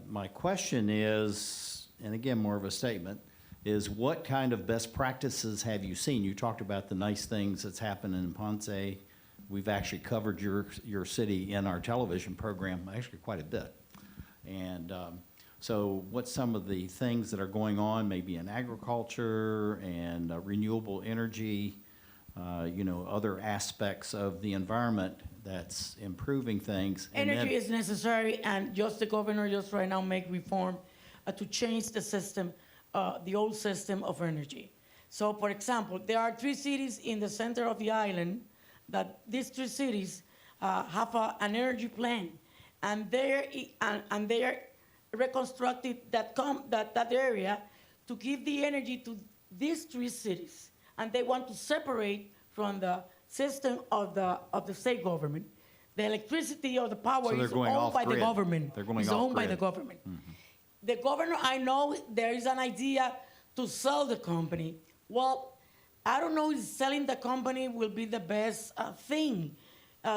my question is, and again, more of a statement, is what kind of best practices have you seen? You talked about the nice things that's happened in Ponce. We've actually covered your city in our television program, actually quite a bit. And so what's some of the things that are going on, maybe in agriculture and renewable energy, you know, other aspects of the environment that's improving things? And Energy then- is necessary, and just the governor just right now make reform to change the system, the old system of energy. So, for example, there are 3 cities in the center of the island that these 3 cities have an energy plan, and they are reconstructed that area to give the energy to these 3 cities, and they want to separate from the system of the state government. The electricity or the power So they're is going owned by the off-grid. government. They're going It's owned by the off-grid. government. The governor, I know there is an idea to sell the company. Well, I don't know if selling the company will be the best thing.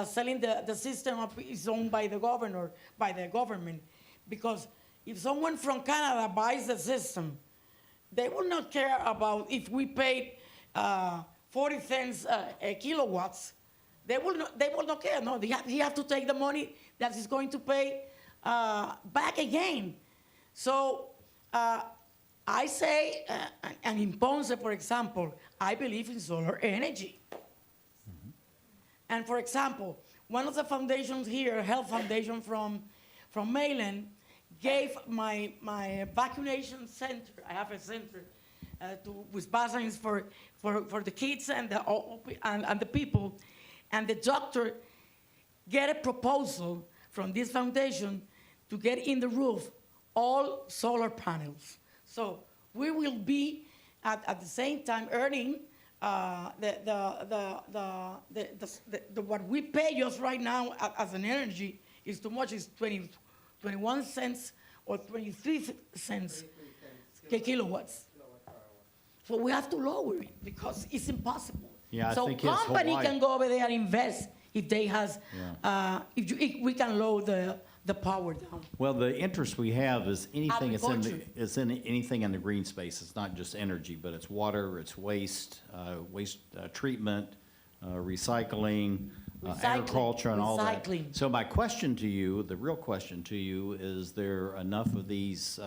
Selling the system is owned by the governor, by the government. Because if someone from Canada buys the system, they will not care about if we paid 40 cents a kilowatts. They will not care. No, he have to take the money that he's going to pay back again. So I say, and in Ponce, for example, I believe in solar energy. And for example, one of the foundations here, Health Foundation from Meléndez, gave my vaccination center. I have a center with vaccines for the kids and the people. And the doctor get a proposal from this foundation to get in the roof all solar panels. So we will be at the same time earning what we pay just right now as an energy is too much. Is 21 cents or 23 cents per kilowatts. So we have to lower it because it's impossible. Yeah, I so think it's company Hawaii. can go over there and invest if they has if we can lower the power down. Well, the interest we have is anything that's Agriculture. anything in the green space. It's not just energy, but it's water, it's waste, treatment, recycling, agriculture, and all that. Recycling. So my question to you, the real question to you, is there enough of these,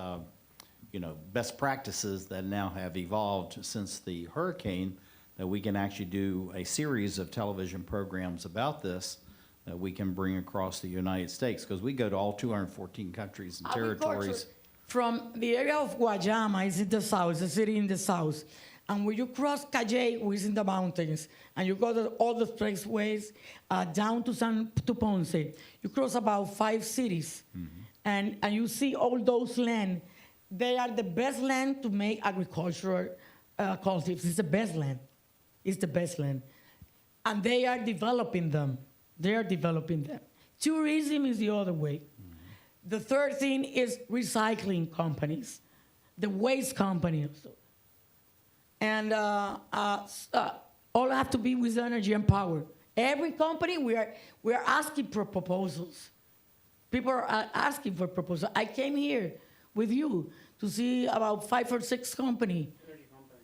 you know, best practices that now have evolved since the hurricane that we can actually do a series of television programs about this that we can bring across the United States? Because we go to all 214 countries and territories. From the area of Guayama is in the south, the city in the south. And when you cross Calle, which is in the mountains, and you go to all the expressways down to Ponce, you cross about 5 cities. And you see all those land. They are the best land to make agricultural cultives. It's the best land. It's the best land. And they are developing them. They are developing them. Tourism is the other way. The third thing is recycling companies, the waste companies. And all have to be with energy and power. Every company, we are asking for proposals. People are asking for proposals. I came here with you to see about 5 or 6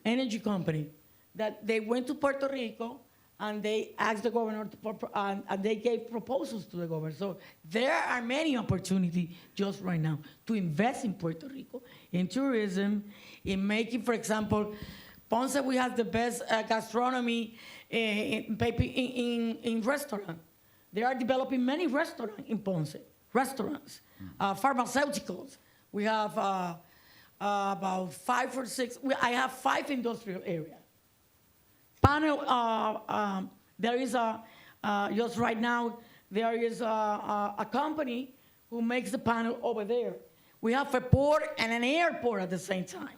energy company, that they went to Puerto Rico and they asked the governor and they gave proposals to the governor. So there are many opportunities just right now to invest in Puerto Rico, in tourism, in making, for example, Ponce, we have the best gastronomy in restaurants. They are developing many restaurants in Ponce, pharmaceuticals. We have about 5 or 6, I have 5 industrial areas. Panel There is just right now, there is a company who makes the panel over there. We have a port and an airport at the same time.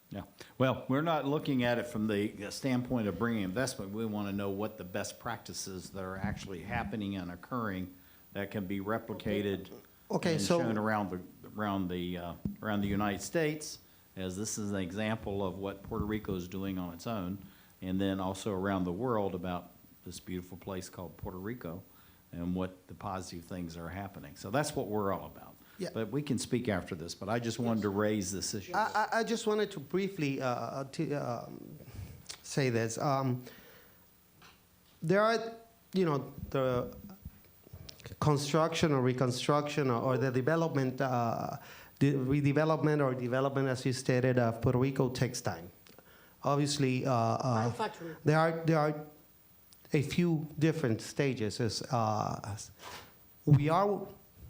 Yeah, well, we're not looking at it from the standpoint of bringing investment. We want to know what the best practices that are actually happening and occurring that can be replicated Okay, and so- shown around the United States, as this is an example of what Puerto Rico is doing on its own, and then also around the world about this beautiful place called Puerto Rico and what the positive things are happening. So that's what we're all about. Yeah. But we can speak after this, but I just wanted to raise this issue. I just wanted to briefly say this. There are, the construction or reconstruction or the development, the redevelopment or development, as you stated, of Puerto Rico takes time. Obviously, Manufacturing. there are a few different stages. We are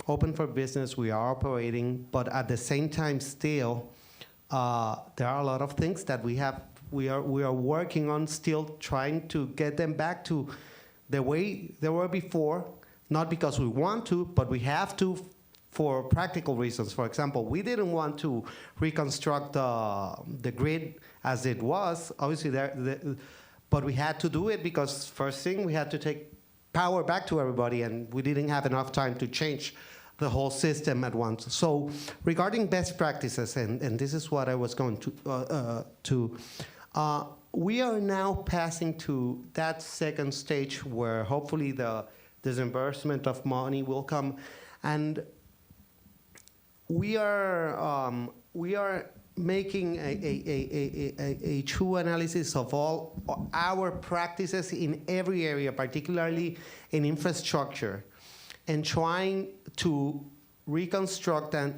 open for business, we are operating, but at the same time still, there are a lot of things that we are working on, still trying to get them back to the way they were before, not because we want to, but we have to for practical reasons. For example, we didn't want to reconstruct the grid as it was, obviously, but we had to do it because first thing, we had to take power back to everybody, and we didn't have enough time to change the whole system at once. So regarding best practices, and this is what I was going to we are now passing to that second stage where hopefully the disbursement of money will come, and we are making a true analysis of all our practices in every area, particularly in infrastructure, and trying to reconstruct and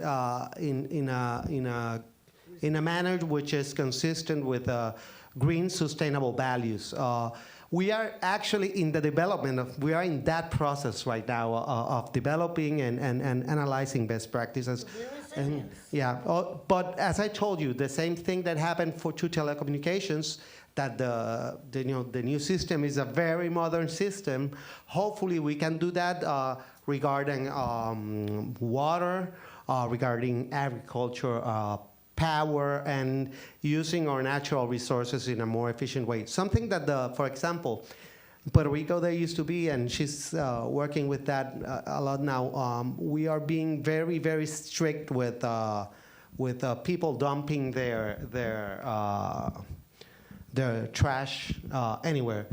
in a manner which is consistent with green sustainable values. We are actually in the development of, we are in that process right now of developing and analyzing best practices. And, yeah, but as I told you, the same thing that happened to telecommunications, that the new system is a very modern system. Hopefully we can do that regarding water, regarding agriculture, power, and using our natural resources in a more efficient way. Something that, for example, Puerto Rico there used to be, and she's working with that a lot now. We are being very, very strict with people dumping their trash anywhere,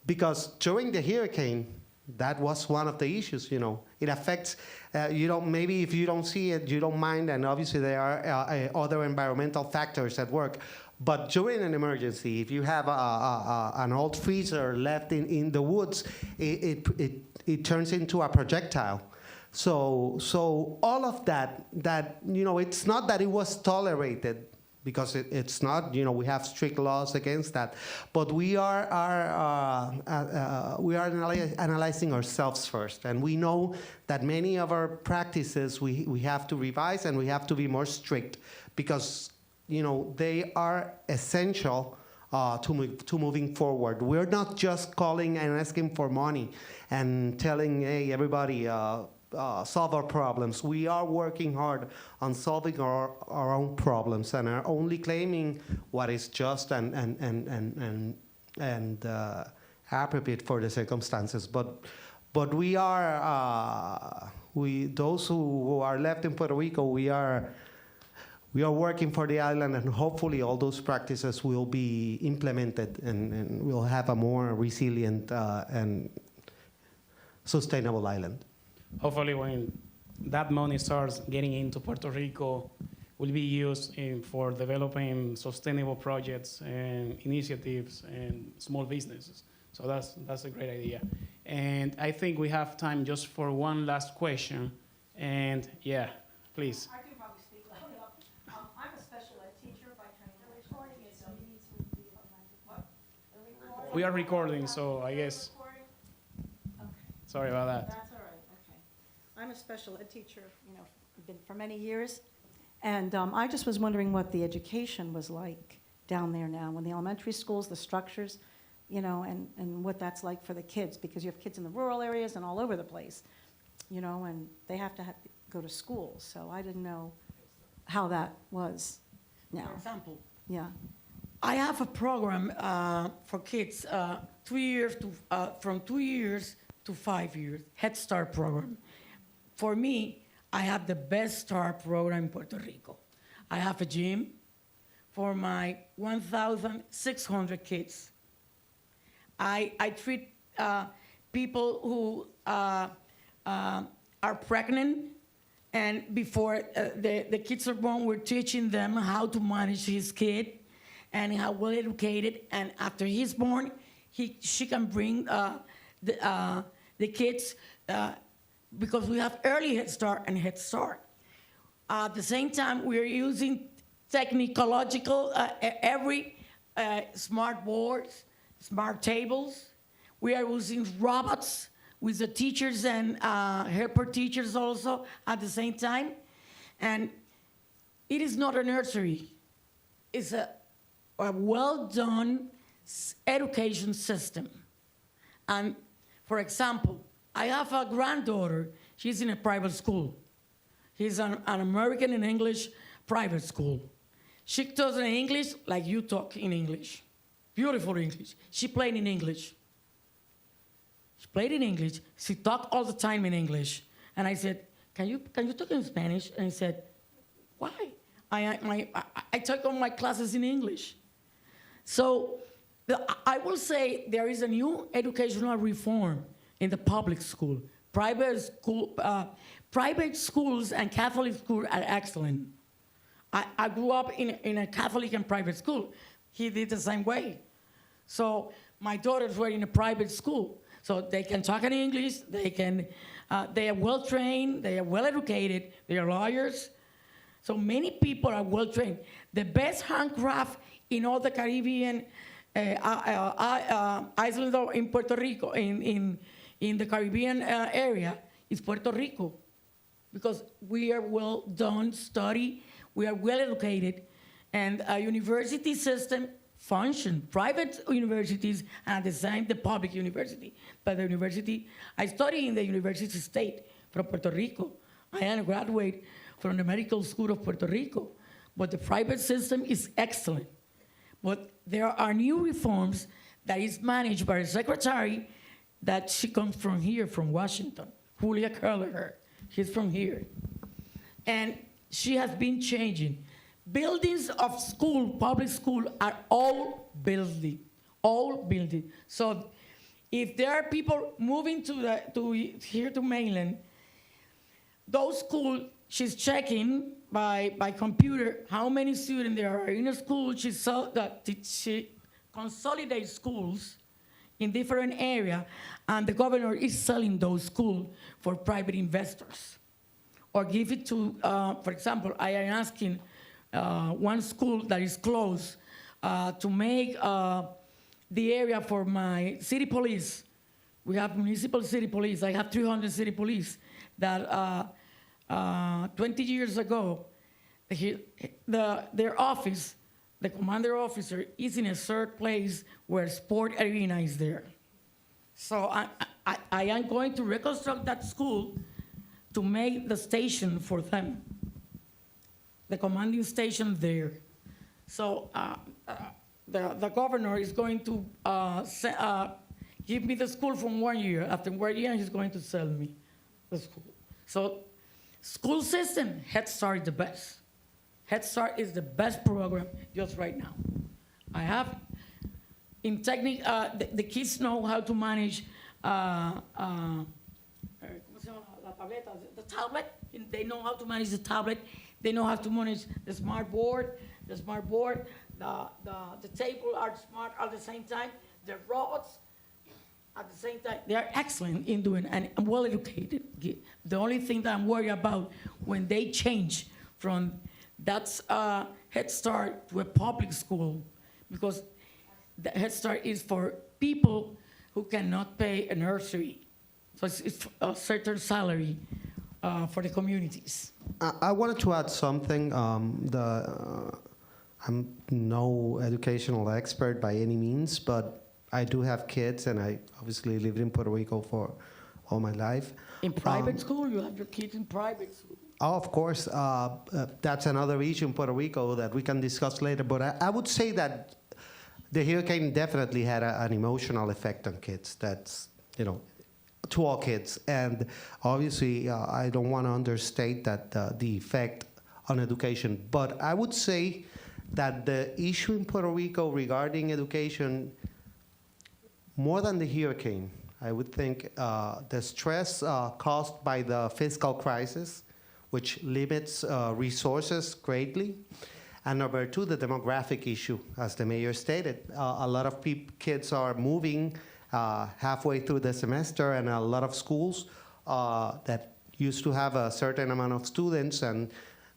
because during the hurricane, that was one of the issues. It affects. Maybe if you don't see it, you don't mind, and obviously there are other environmental factors at work. But during an emergency, if you have an old freezer left in the woods, it turns into a projectile. So all of that it's not that it was tolerated, because it's not. We have strict laws against that, but we are analyzing ourselves first, and we know that many of our practices we have to revise, and we have to be more strict, because they are essential to moving forward. We're not just calling and asking for money and telling, hey, everybody, solve our problems. We are working hard on solving our own problems, and are only claiming what is just and appropriate for the circumstances. But we are those who are left in Puerto Rico, we are working for the island, and hopefully all those practices will be implemented, and we'll have a more resilient and sustainable island. Hopefully when that money starts getting into Puerto Rico, will be used for developing sustainable projects and initiatives and small businesses. So that's a great idea. And I think we have time just for one last question. And yeah, please. I can probably speak loud enough. I'm a special ed teacher by training. The recording is so you need to be what? The recording? We are recording, so I guess, Recording? Okay. sorry about that. That's all right, okay. I'm a special ed teacher, been for many years, and I just was wondering what the education was like down there now, when the elementary schools, the structures, you know, and what that's like for the kids, because you have kids in the rural areas and all over the place, you know, and they have to go to school. So I didn't know how that was now. For example, Yeah. I have a program for kids 2 years to from 2 years to 5 years, Head Start program. For me, I have the best start program in Puerto Rico. I have a gym for my 1,600 kids. I treat people who are pregnant, and before the kids are born, we're teaching them how to manage his kid and how well educated. And after he's born, she can bring the kids because we have early Head Start and Head Start. At the same time, we are using technological every smart boards, smart tables. We are using robots with the teachers and helper teachers also at the same time. And it is not a nursery. It's a well-done education system. And for example, I have a granddaughter. She's in a private school. She's an American in English private school. She talks in English like you talk in English. Beautiful English. She played in English. She played in English. She talked all the time in English. And I said, can you talk in Spanish? And he said, why? I took all my classes in English. So I will say there is a new educational reform in the public school. Private schools and Catholic schools are excellent. I grew up in a Catholic and private school. He did the same way. So my daughters were in a private school. So they can talk in English, they are well trained, they are well educated, they are lawyers. So many people are well trained. The best handcraft in all the Caribbean islands in Puerto Rico, in the Caribbean area, is Puerto Rico. Because we are well done, study, we are well educated, and a university system function, private universities, and at the same the public university. But the university, I study in the University State from Puerto Rico. I am a graduate from the Medical School of Puerto Rico. But the private system is excellent. But there are new reforms that is managed by a secretary that she comes from here, from Washington, Julia Kelleher. She's from here. And she has been changing. Buildings of school, public school, are all building. So if there are people moving here to mainland, those schools, she's checking by computer how many students there are in a school. She consolidates schools in different areas, and the governor is selling those schools for private investors. Or give it to, for example, I am asking one school that is close to make the area for my city police. We have municipal city police. I have 300 city police that 20 years ago, their office, the commander officer, is in a certain place where sport arena is there. So I am going to reconstruct that school to make the station for them, the commanding station there. So the governor is going to give me the school for 1 year. After 1 year, he's going to sell me the school. So school system, Head Start is the best. Head Start is the best program just right now. I have, in technique, the kids know how to manage the tablet. They know how to manage the tablet. They know how to manage the smart board. The table are smart at the same time. The robots at the same time. They are excellent in doing and well educated. The only thing that I'm worried about when they change from that's Head Start to a public school, because the Head Start is for people who cannot pay a nursery. So it's a certain salary for the communities. I wanted to add something. I'm no educational expert by any means, but I do have kids, and I obviously lived in Puerto Rico for all my life. In private school, you have your kids in private school. Oh, of course, that's another issue in Puerto Rico that we can discuss later. But I would say that the hurricane definitely had an emotional effect on kids. That's, to all kids. And obviously, I don't want to understate that the effect on education. But I would say that the issue in Puerto Rico regarding education, more than the hurricane, I would think the stress caused by the fiscal crisis, which limits resources greatly. And number two, the demographic issue, as the mayor stated. A lot of kids are moving halfway through the semester, and a lot of schools that used to have a certain amount of students, and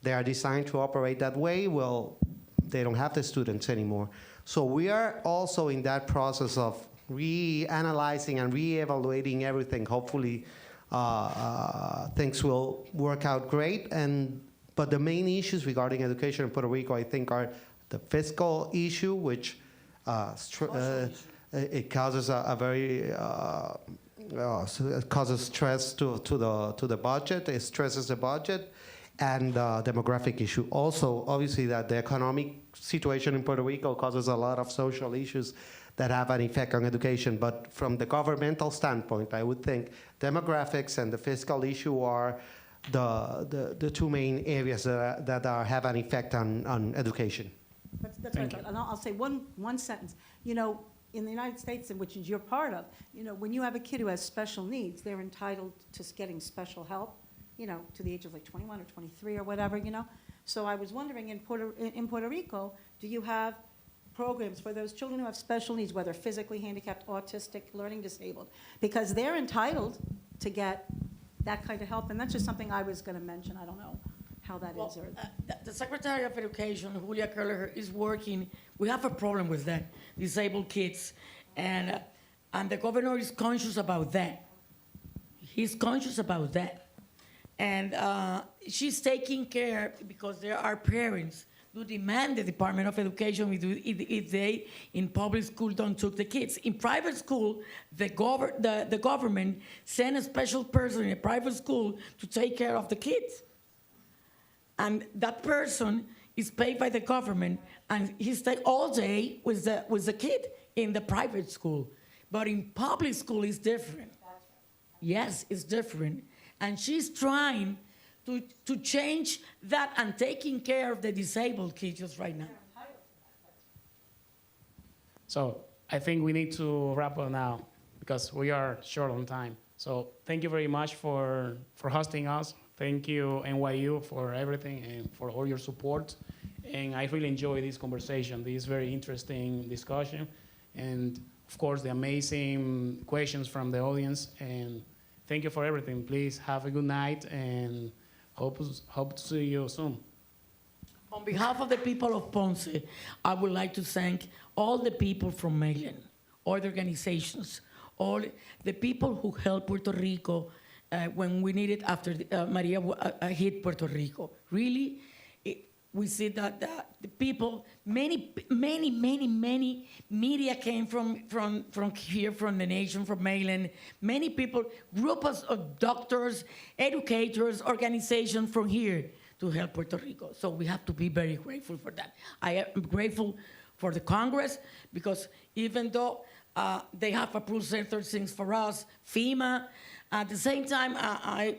they are designed to operate that way, well, they don't have the students anymore. So we are also in that process of reanalyzing and reevaluating everything. Hopefully, things will work out great. But the main issues regarding education in Puerto Rico, I think, are the fiscal issue, which it causes it causes stress to the budget. It stresses the budget, and demographic issue. Also, obviously, that the economic situation in Puerto Rico causes a lot of social issues that have an effect on education. But from the governmental standpoint, I would think demographics and the fiscal issue are the two main areas that have an effect on education. That's right. And I'll say one sentence. In the United States, in which you're part of, when you have a kid who has special needs, they're entitled to getting special help, to the age of like 21 or 23 or whatever, So I was wondering, in Puerto Rico, do you have programs for those children who have special needs, whether physically handicapped, autistic, learning disabled? Because they're entitled to get that kind of help, and that's just something I was going to mention. I don't know how that is. Or The Secretary of Education, Julia Kelleher, is working. We have a problem with that, disabled kids, and the governor is conscious about that. He's conscious about that. And she's taking care, because there are parents who demand the Department of Education if they, in public school, don't take the kids. In private school, the government send a special person in a private school to take care of the kids. And that person is paid by the government, and he stays all day with the kid in the private school. But in public school, it's different. Yes, it's different. And she's trying to change that and taking care of the disabled kids just right now. So I think we need to wrap up now because we are short on time. So thank you very much for hosting us. Thank you, NYU, for everything and for all your support. And I really enjoyed this conversation, this very interesting discussion. And of course, the amazing questions from the audience. And thank you for everything. Please have a good night and hope to see you soon. On behalf of the people of Ponce, I would like to thank all the people from Maryland, all the organizations, all the people who helped Puerto Rico when we needed after Maria hit Puerto Rico. Really, we see that the people, many media came from here, from the nation, from Maryland. Many people, groups of doctors, educators, organizations from here to help Puerto Rico. So we have to be very grateful for that. I am grateful for the Congress, because even though they have approved certain things for us, FEMA, at the same time, I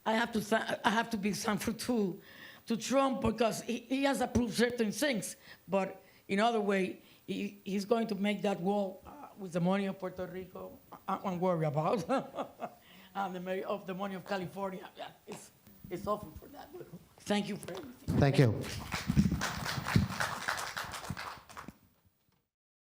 have to be thankful to Trump, because he has approved certain things, but in other way, he's going to make that wall with the money of Puerto Rico. I won't worry about and the money of California. Yeah, it's awful for that. Thank you for everything. Thank you.